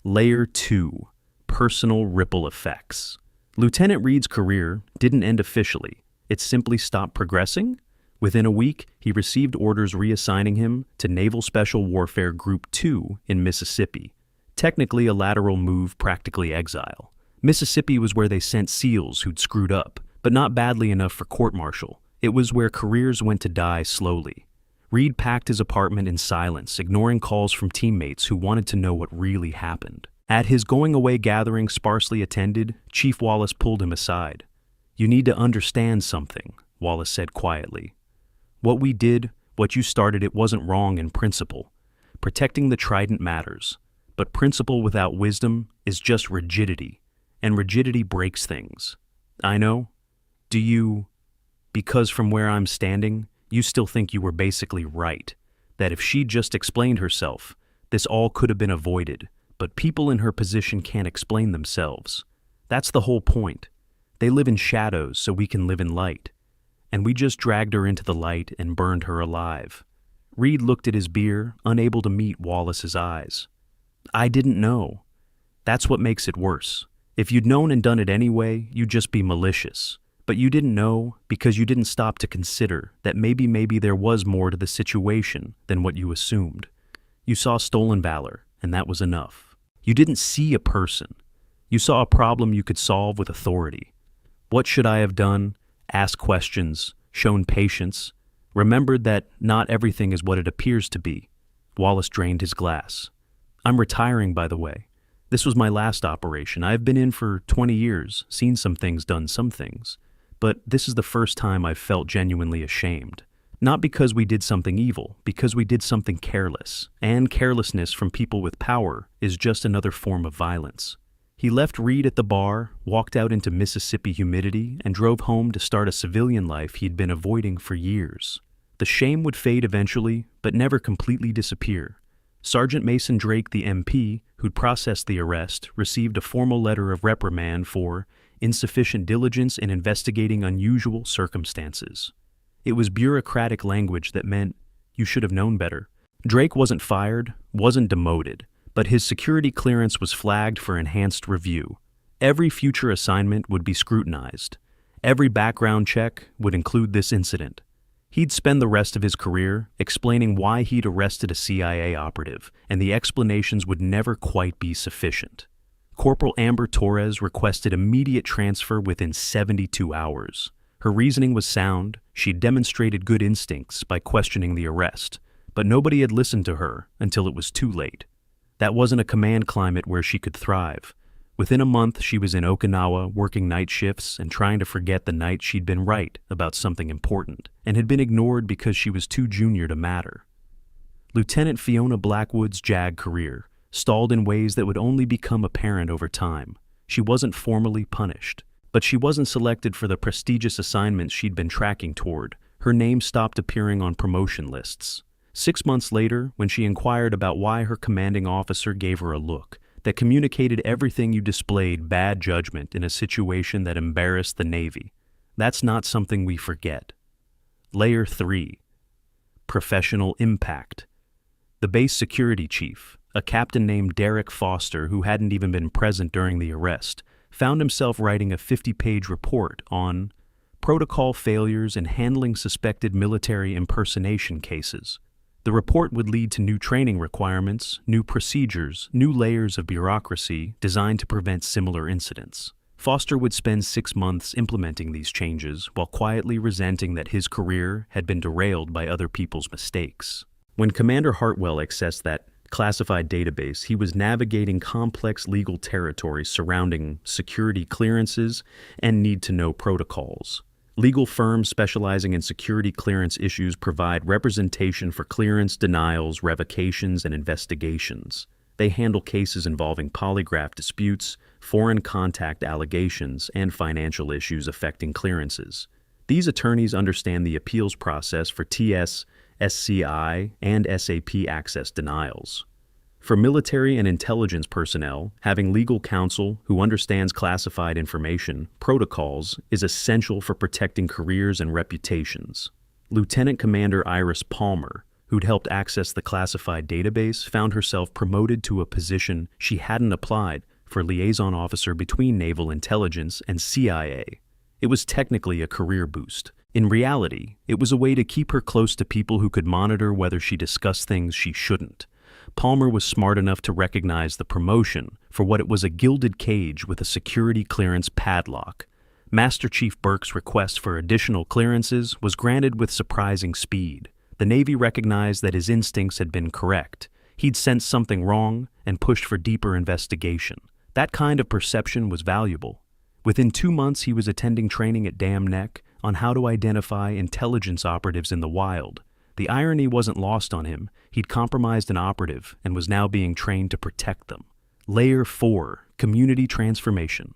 Layer 2. Personal ripple effects. Lieutenant Reed's career didn't end officially. It simply stopped progressing. Within a week, he received orders reassigning him to Naval Special Warfare Group 2 in Mississippi. Technically a lateral move, practically exile. Mississippi was where they sent SEALs who'd screwed up, but not badly enough for court-martial. It was where careers went to die slowly. Reed packed his apartment in silence, ignoring calls from teammates who wanted to know what really happened. At his going-away gathering sparsely attended, Chief Wallace pulled him aside. "You need to understand something," Wallace said quietly. "What we did, what you started, it wasn't wrong in principle. Protecting the Trident matters, but principle without wisdom is just rigidity, and rigidity breaks things. I know. Do you? Because from where I'm standing, you still think you were basically right, that if she'd just explained herself, this all could have been avoided, but people in her position can't explain themselves. That's the whole point. They live in shadows so we can live in light. And we just dragged her into the light and burned her alive." Reed looked at his beer, unable to meet Wallace's eyes. "I didn't know. That's what makes it worse. If you'd known and done it anyway, you'd just be malicious. But you didn't know because you didn't stop to consider that maybe there was more to the situation than what you assumed. You saw stolen valor, and that was enough. You didn't see a person. You saw a problem you could solve with authority. What should I have done? Asked questions, shown patience, remembered that not everything is what it appears to be." Wallace drained his glass. "I'm retiring, by the way. This was my last operation. I've been in for 20 years, seen some things, done some things. But this is the first time I've felt genuinely ashamed. Not because we did something evil, because we did something careless. And carelessness from people with power is just another form of violence." He left Reed at the bar, walked out into Mississippi humidity, and drove home to start a civilian life he'd been avoiding for years. The shame would fade eventually, but never completely disappear. Sergeant Mason Drake, the MP, who'd processed the arrest, received a formal letter of reprimand for insufficient diligence in investigating unusual circumstances. It was bureaucratic language that meant you should have known better. Drake wasn't fired, wasn't demoted, but his security clearance was flagged for enhanced review. Every future assignment would be scrutinized. Every background check would include this incident. He'd spend the rest of his career explaining why he'd arrested a CIA operative, and the explanations would never quite be sufficient. Corporal Amber Torres requested immediate transfer within 72 hours. Her reasoning was sound. She'd demonstrated good instincts by questioning the arrest, but nobody had listened to her until it was too late. That wasn't a command climate where she could thrive. Within a month, she was in Okinawa working night shifts and trying to forget the night she'd been right about something important and had been ignored because she was too junior to matter. Lieutenant Fiona Blackwood's JAG career stalled in ways that would only become apparent over time. She wasn't formally punished, but she wasn't selected for the prestigious assignments she'd been tracking toward. Her name stopped appearing on promotion lists. 6 months later, when she inquired about why her commanding officer gave her a look that communicated everything you displayed bad judgment in a situation that embarrassed the Navy. That's not something we forget. Layer 3. Professional impact. The base security chief, a captain named Derek Foster who hadn't even been present during the arrest, found himself writing a 50-page report on protocol failures in handling suspected military impersonation cases. The report would lead to new training requirements, new procedures, new layers of bureaucracy designed to prevent similar incidents. Foster would spend 6 months implementing these changes while quietly resenting that his career had been derailed by other people's mistakes. When Commander Hartwell accessed that classified database, he was navigating complex legal territory surrounding security clearances and need-to-know protocols. Legal firms specializing in security clearance issues provide representation for clearance denials, revocations, and investigations. They handle cases involving polygraph disputes, foreign contact allegations, and financial issues affecting clearances. These attorneys understand the appeals process for TS, SCI, and SAP access denials. For military and intelligence personnel, having legal counsel who understands classified information protocols is essential for protecting careers and reputations. Lieutenant Commander Iris Palmer, who'd helped access the classified database, found herself promoted to a position she hadn't applied for liaison officer between Naval Intelligence and CIA. It was technically a career boost. In reality, it was a way to keep her close to people who could monitor whether she discussed things she shouldn't. Palmer was smart enough to recognize the promotion for what it was: a gilded cage with a security clearance padlock. Master Chief Burke's request for additional clearances was granted with surprising speed. The Navy recognized that his instincts had been correct. He'd sensed something wrong and pushed for deeper investigation. That kind of perception was valuable. Within 2 months, he was attending training at Dam Neck on how to identify intelligence operatives in the wild. The irony wasn't lost on him. He'd compromised an operative and was now being trained to protect them. Layer 4. Community transformation.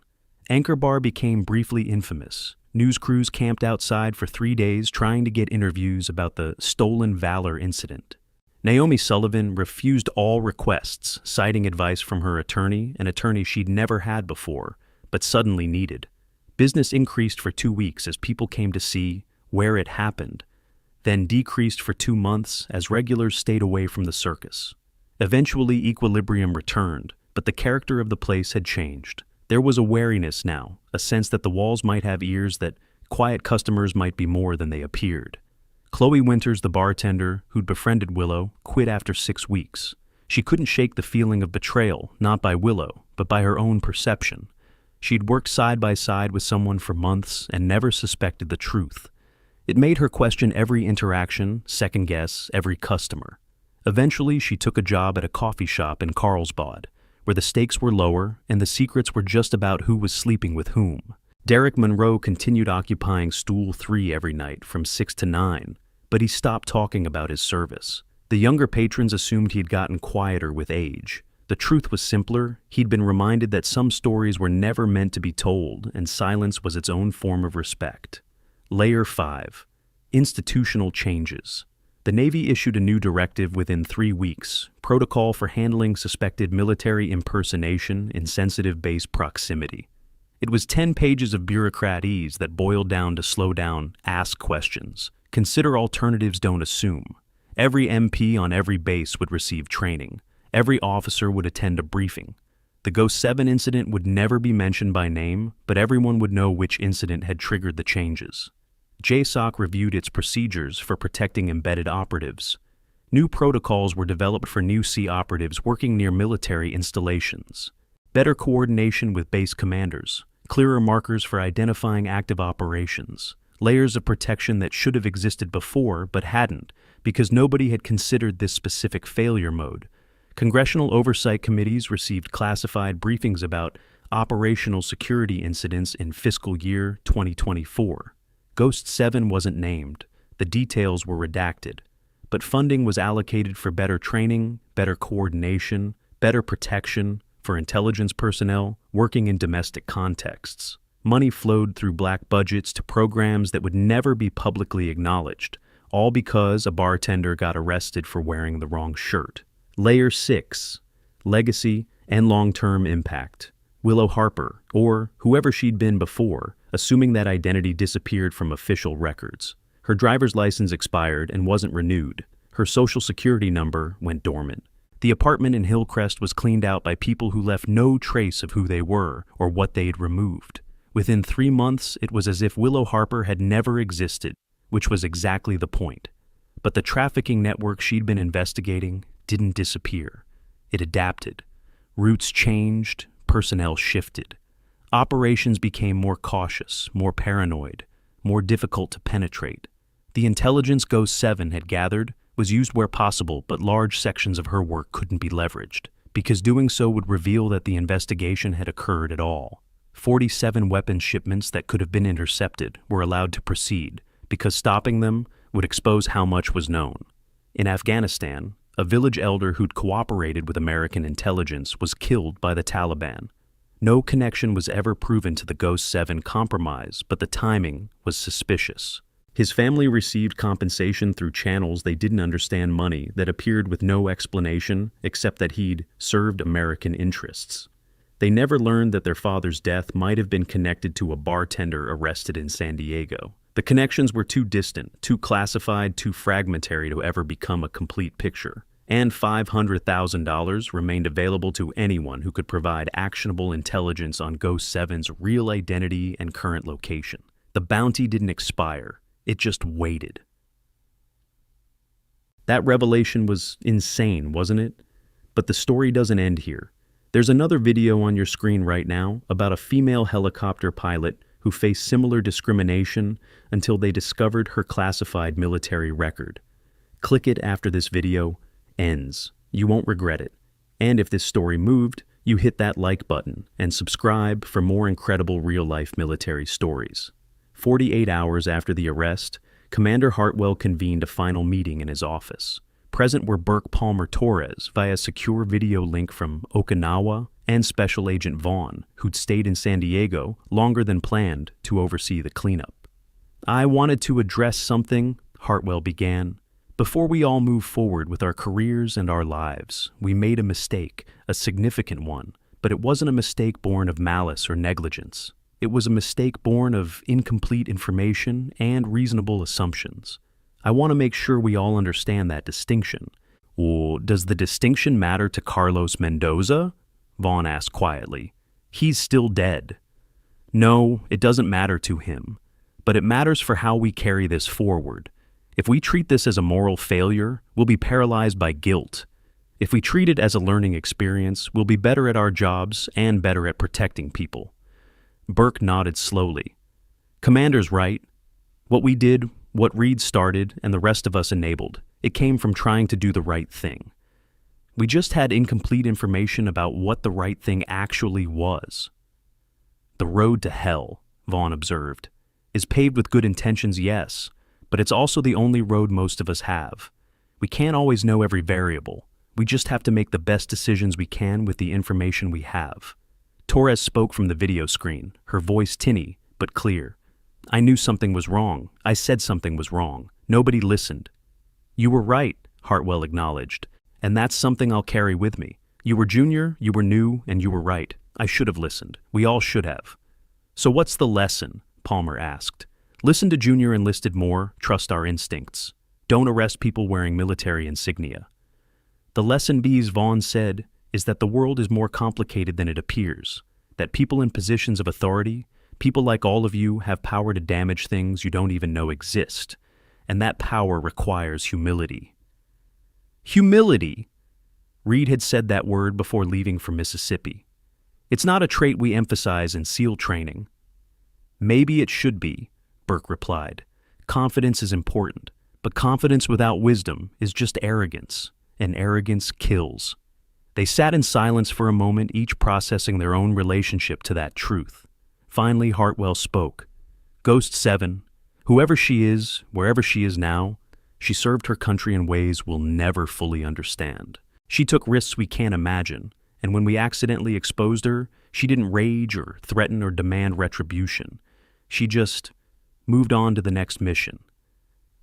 Anchor Bar became briefly infamous. News crews camped outside for 3 days trying to get interviews about the Stolen Valor incident. Naomi Sullivan refused all requests, citing advice from her attorney, an attorney she'd never had before, but suddenly needed. Business increased for 2 weeks as people came to see where it happened, then decreased for 2 months as regulars stayed away from the circus. Eventually, equilibrium returned, but the character of the place had changed. There was a wariness now, a sense that the walls might have ears, that quiet customers might be more than they appeared. Chloe Winters, the bartender who'd befriended Willow, quit after 6 weeks. She couldn't shake the feeling of betrayal, not by Willow, but by her own perception. She'd worked side by side with someone for months and never suspected the truth. It made her question every interaction, second-guess every customer. Eventually, she took a job at a coffee shop in Carlsbad, where the stakes were lower and the secrets were just about who was sleeping with whom. Derek Monroe continued occupying stool 3 every night from 6 to 9, but he stopped talking about his service. The younger patrons assumed he'd gotten quieter with age. The truth was simpler. He'd been reminded that some stories were never meant to be told, and silence was its own form of respect. Layer 5. Institutional changes. The Navy issued a new directive within 3 weeks, Protocol for Handling Suspected Military Impersonation in Sensitive Base Proximity. It was 10 pages of bureaucratese that boiled down to slow down, ask questions, consider alternatives, don't assume. Every MP on every base would receive training. Every officer would attend a briefing. The Ghost 7 incident would never be mentioned by name, but everyone would know which incident had triggered the changes. JSOC reviewed its procedures for protecting embedded operatives. New protocols were developed for new sea operatives working near military installations. Better coordination with base commanders, clearer markers for identifying active operations, layers of protection that should have existed before but hadn't because nobody had considered this specific failure mode. Congressional oversight committees received classified briefings about operational security incidents in fiscal year 2024. Ghost 7 wasn't named. The details were redacted. But funding was allocated for better training, better coordination, better protection for intelligence personnel working in domestic contexts. Money flowed through black budgets to programs that would never be publicly acknowledged, all because a bartender got arrested for wearing the wrong shirt. Layer 6. Legacy and long-term impact. Willow Harper, or whoever she'd been before, assuming that identity disappeared from official records. Her driver's license expired and wasn't renewed. Her social security number went dormant. The apartment in Hillcrest was cleaned out by people who left no trace of who they were or what they'd removed. Within 3 months, it was as if Willow Harper had never existed, which was exactly the point. But the trafficking network she'd been investigating didn't disappear. It adapted. Routes changed, personnel shifted. Operations became more cautious, more paranoid, more difficult to penetrate. The intelligence Ghost 7 had gathered was used where possible, but large sections of her work couldn't be leveraged, because doing so would reveal that the investigation had occurred at all. 47 weapons shipments that could have been intercepted were allowed to proceed, because stopping them would expose how much was known. In Afghanistan, a village elder who'd cooperated with American intelligence was killed by the Taliban. No connection was ever proven to the Ghost 7 compromise, but the timing was suspicious. His family received compensation through channels they didn't understand, money that appeared with no explanation except that he'd served American interests. They never learned that their father's death might have been connected to a bartender arrested in San Diego. The connections were too distant, too classified, too fragmentary to ever become a complete picture. And $500,000 remained available to anyone who could provide actionable intelligence on Ghost 7's real identity and current location. The bounty didn't expire. It just waited. That revelation was insane, wasn't it? But the story doesn't end here. There's another video on your screen right now about a female helicopter pilot who faced similar discrimination until they discovered her classified military record. Click it after this video ends. You won't regret it. And if this story moved, you hit that like button and subscribe for more incredible real-life military stories. 48 hours after the arrest, Commander Hartwell convened a final meeting in his office. Present were Burke Palmer Torres via secure video link from Okinawa and Special Agent Vaughn, who'd stayed in San Diego longer than planned to oversee the cleanup. "I wanted to address something," Hartwell began. "Before we all move forward with our careers and our lives, we made a mistake, a significant one, but it wasn't a mistake born of malice or negligence. It was a mistake born of incomplete information and reasonable assumptions. I want to make sure we all understand that distinction." "Well, does the distinction matter to Carlos Mendoza?" Vaughn asked quietly. "He's still dead." "No, it doesn't matter to him. But it matters for how we carry this forward. If we treat this as a moral failure, we'll be paralyzed by guilt. If we treat it as a learning experience, we'll be better at our jobs and better at protecting people." Burke nodded slowly. "Commander's right. What we did, what Reed started, and the rest of us enabled, it came from trying to do the right thing. We just had incomplete information about what the right thing actually was." "The road to hell," Vaughn observed, "is paved with good intentions, yes, but it's also the only road most of us have. We can't always know every variable. We just have to make the best decisions we can with the information we have." Torres spoke from the video screen, her voice tinny but clear. "I knew something was wrong. I said something was wrong. Nobody listened." "You were right," Hartwell acknowledged, "and that's something I'll carry with me. You were junior, you were new, and you were right. I should have listened. We all should have." "So what's the lesson?" Palmer asked. "Listen to junior enlisted more, trust our instincts. Don't arrest people wearing military insignia." "The lesson B's Vaughn said is that the world is more complicated than it appears, that people in positions of authority, people like all of you, have power to damage things you don't even know exist, and that power requires humility." Humility! Reed had said that word before leaving for Mississippi. "It's not a trait we emphasize in SEAL training." "Maybe it should be," Burke replied. "Confidence is important, but confidence without wisdom is just arrogance, and arrogance kills." They sat in silence for a moment, each processing their own relationship to that truth. Finally, Hartwell spoke. Ghost 7, whoever she is, wherever she is now, she served her country in ways we'll never fully understand. She took risks we can't imagine, and when we accidentally exposed her, she didn't rage or threaten or demand retribution. She just moved on to the next mission.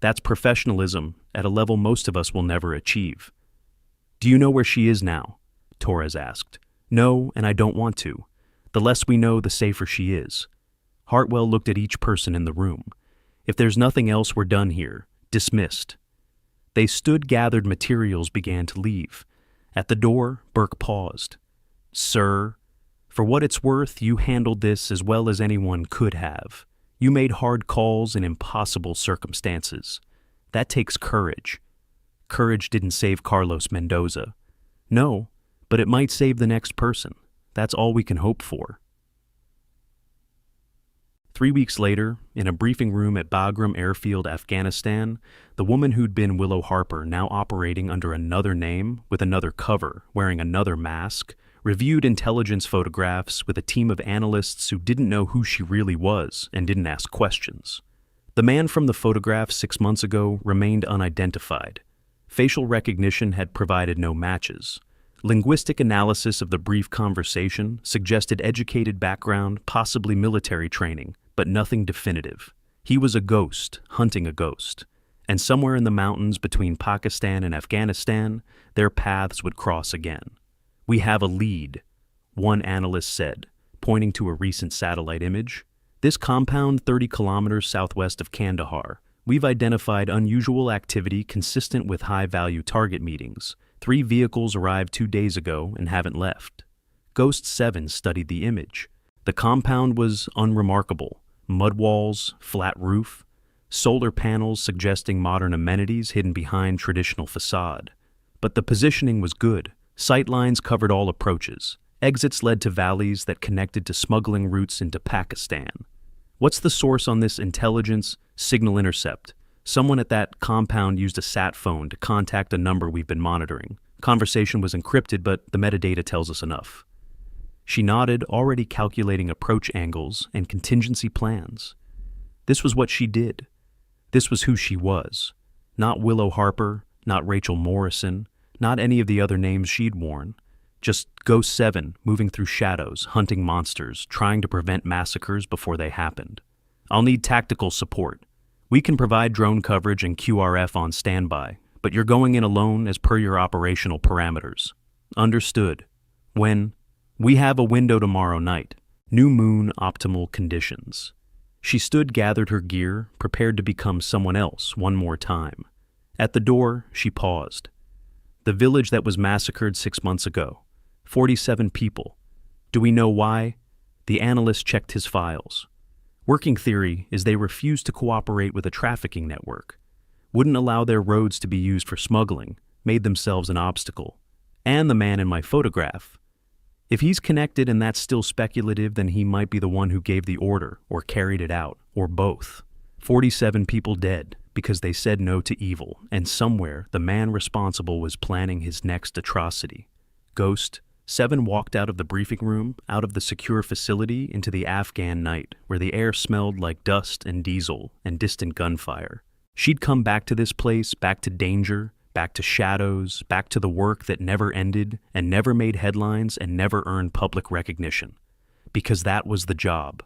That's professionalism at a level most of us will never achieve. Do you know where she is now? Torres asked. No, and I don't want to. The less we know, the safer she is. Hartwell looked at each person in the room. If there's nothing else, we're done here. Dismissed. They stood, gathered materials, began to leave. At the door, Burke paused. Sir, for what it's worth, you handled this as well as anyone could have. You made hard calls in impossible circumstances. That takes courage. Courage didn't save Carlos Mendoza. No, but it might save the next person. That's all we can hope for. 3 weeks later, in a briefing room at Bagram Airfield, Afghanistan, the woman who'd been Willow Harper, now operating under another name, with another cover, wearing another mask, reviewed intelligence photographs with a team of analysts who didn't know who she really was and didn't ask questions. The man from the photograph 6 months ago remained unidentified. Facial recognition had provided no matches. Linguistic analysis of the brief conversation suggested educated background, possibly military training, but nothing definitive. He was a ghost, hunting a ghost. And somewhere in the mountains between Pakistan and Afghanistan, their paths would cross again. We have a lead, one analyst said, pointing to a recent satellite image. This compound 30 kilometers southwest of Kandahar. We've identified unusual activity consistent with high-value target meetings. 3 vehicles arrived 2 days ago and haven't left. Ghost 7 studied the image. The compound was unremarkable. Mud walls, flat roof, solar panels suggesting modern amenities hidden behind traditional facade. But the positioning was good. Sight lines covered all approaches. Exits led to valleys that connected to smuggling routes into Pakistan. What's the source on this intelligence signal intercept? Someone at that compound used a sat phone to contact a number we've been monitoring. Conversation was encrypted, but the metadata tells us enough. She nodded, already calculating approach angles and contingency plans. This was what she did. This was who she was. Not Willow Harper, not Rachel Morrison, not any of the other names she'd worn. Just Ghost 7 moving through shadows, hunting monsters, trying to prevent massacres before they happened. I'll need tactical support. We can provide drone coverage and QRF on standby, but you're going in alone as per your operational parameters. Understood. When? We have a window tomorrow night. New moon, optimal conditions. She stood, gathered her gear, prepared to become someone else one more time. At the door, she paused. The village that was massacred 6 months ago. 47 people. Do we know why? The analyst checked his files. Working theory is they refused to cooperate with a trafficking network, wouldn't allow their roads to be used for smuggling, made themselves an obstacle. And the man in my photograph. If he's connected and that's still speculative, then he might be the one who gave the order or carried it out, or both. 47 people dead because they said no to evil, and somewhere the man responsible was planning his next atrocity. Ghost 7 walked out of the briefing room, out of the secure facility, into the Afghan night, where the air smelled like dust and diesel and distant gunfire. She'd come back to this place, back to danger, back to shadows, back to the work that never ended and never made headlines and never earned public recognition. Because that was the job.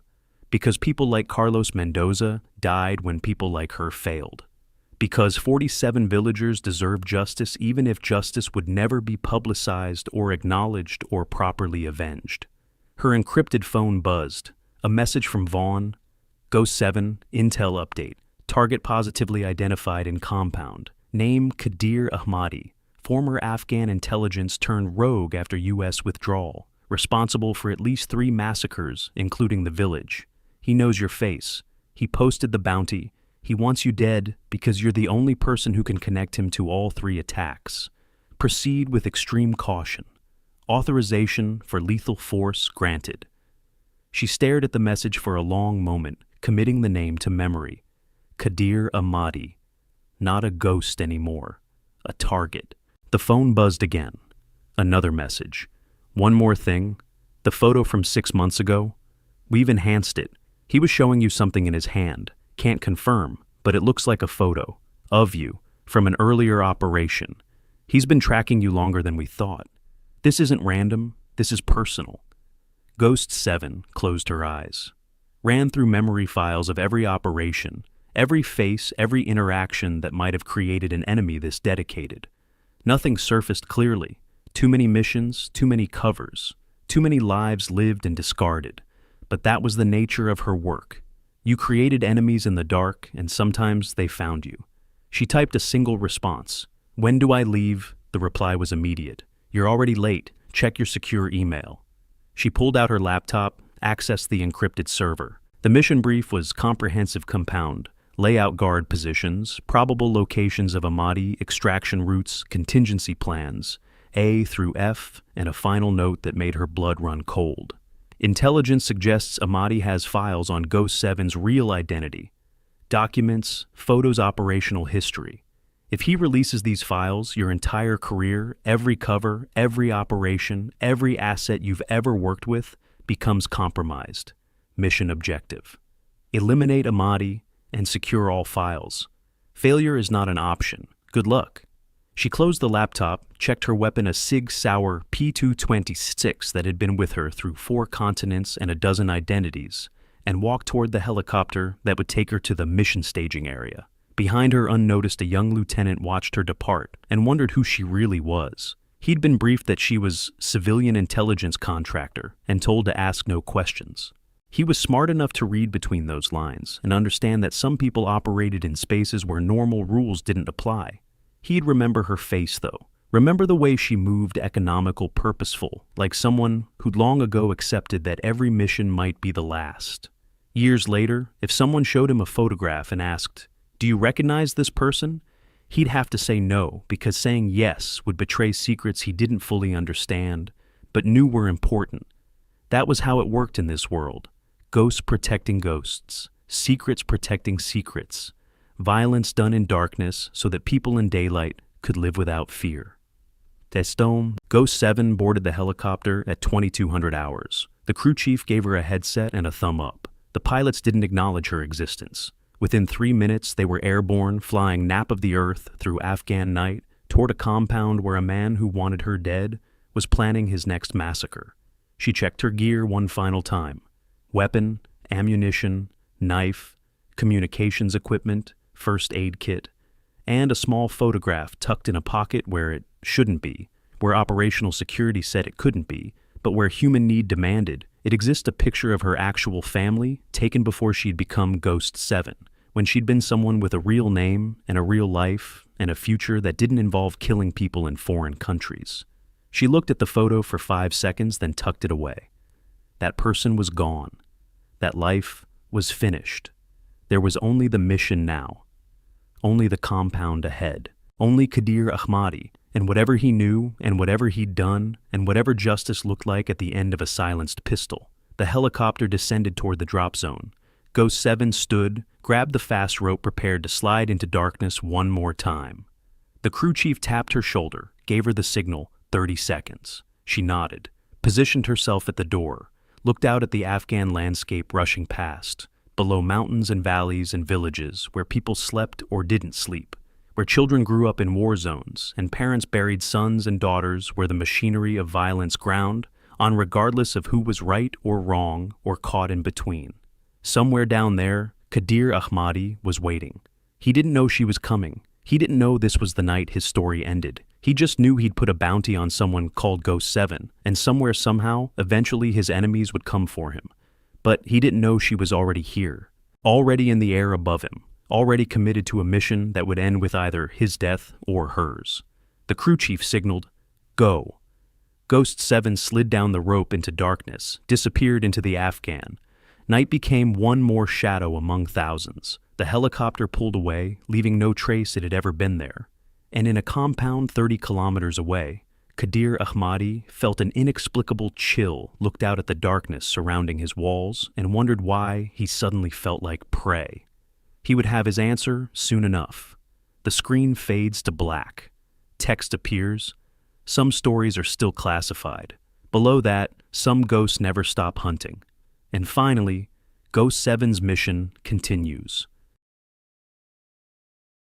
Because people like Carlos Mendoza died when people like her failed. Because 47 villagers deserve justice even if justice would never be publicized or acknowledged or properly avenged. Her encrypted phone buzzed. A message from Vaughn. Ghost 7, Intel update. Target positively identified in compound. Name Qadir Ahmadi. Former Afghan intelligence turned rogue after U.S. withdrawal. Responsible for at least 3 massacres, including the village. He knows your face. He posted the bounty. He wants you dead because you're the only person who can connect him to all 3 attacks. Proceed with extreme caution. Authorization for lethal force granted. She stared at the message for a long moment, committing the name to memory. Qadir Ahmadi. Not a ghost anymore. A target. The phone buzzed again. Another message. One more thing. The photo from 6 months ago. We've enhanced it. He was showing you something in his hand. Can't confirm, but it looks like a photo of you from an earlier operation. He's been tracking you longer than we thought. This isn't random. This is personal. Ghost 7 closed her eyes, ran through memory files of every operation, every face, every interaction that might have created an enemy this dedicated. Nothing surfaced clearly. Too many missions, too many covers, too many lives lived and discarded. But that was the nature of her work. You created enemies in the dark, and sometimes they found you. She typed a single response. "When do I leave?" The reply was immediate. "You're already late. Check your secure email." She pulled out her laptop, accessed the encrypted server. The mission brief was comprehensive compound. Layout guard positions, probable locations of Ahmadi, extraction routes, contingency plans, A through F, and a final note that made her blood run cold. Intelligence suggests Ahmadi has files on Ghost 7's real identity. Documents, photos, operational history. If he releases these files, your entire career, every cover, every operation, every asset you've ever worked with becomes compromised. Mission objective. Eliminate Ahmadi and secure all files. Failure is not an option. Good luck. She closed the laptop, checked her weapon, a Sig Sauer P226 that had been with her through 4 continents and a dozen identities, and walked toward the helicopter that would take her to the mission staging area. Behind her, unnoticed, a young lieutenant watched her depart and wondered who she really was. He'd been briefed that she was civilian intelligence contractor and told to ask no questions. He was smart enough to read between those lines and understand that some people operated in spaces where normal rules didn't apply. He'd remember her face, though. Remember the way she moved, economical, purposeful, like someone who'd long ago accepted that every mission might be the last. Years later, if someone showed him a photograph and asked, "Do you recognize this person?" he'd have to say no, because saying yes would betray secrets he didn't fully understand, but knew were important. That was how it worked in this world. Ghosts protecting ghosts, secrets protecting secrets, violence done in darkness so that people in daylight could live without fear. Testom, Ghost 7 boarded the helicopter at 2200 hours. The crew chief gave her a headset and a thumb up. The pilots didn't acknowledge her existence. Within 3 minutes, they were airborne, flying nap of the earth through Afghan night toward a compound where a man who wanted her dead was planning his next massacre. She checked her gear one final time. Weapon, ammunition, knife, communications equipment, first aid kit, and a small photograph tucked in a pocket where it shouldn't be, where operational security said it couldn't be, but where human need demanded. It exists a picture of her actual family, taken before she'd become Ghost 7, when she'd been someone with a real name and a real life and a future that didn't involve killing people in foreign countries. She looked at the photo for 5 seconds, then tucked it away. That person was gone. That life was finished. There was only the mission now. Only the compound ahead. Only Qadir Ahmadi, and whatever he knew, and whatever he'd done, and whatever justice looked like at the end of a silenced pistol. The helicopter descended toward the drop zone. Ghost 7 stood, grabbed the fast rope, prepared to slide into darkness one more time. The crew chief tapped her shoulder, gave her the signal, 30 seconds. She nodded, positioned herself at the door, looked out at the Afghan landscape rushing past, below mountains and valleys and villages where people slept or didn't sleep, where children grew up in war zones and parents buried sons and daughters, where the machinery of violence ground on regardless of who was right or wrong or caught in between. Somewhere down there, Qadir Ahmadi was waiting. He didn't know she was coming. He didn't know this was the night his story ended. He just knew he'd put a bounty on someone called Ghost 7, and somewhere, somehow, eventually his enemies would come for him. But he didn't know she was already here, already in the air above him, already committed to a mission that would end with either his death or hers. The crew chief signaled, "Go." Ghost 7 slid down the rope into darkness, disappeared into the Afghan. Night became one more shadow among thousands. The helicopter pulled away, leaving no trace it had ever been there. And in a compound 30 kilometers away, Qadir Ahmadi felt an inexplicable chill, looked out at the darkness surrounding his walls, and wondered why he suddenly felt like prey. He would have his answer soon enough. The screen fades to black. Text appears. Some stories are still classified. Below that, some ghosts never stop hunting. And finally, Ghost 7's mission continues.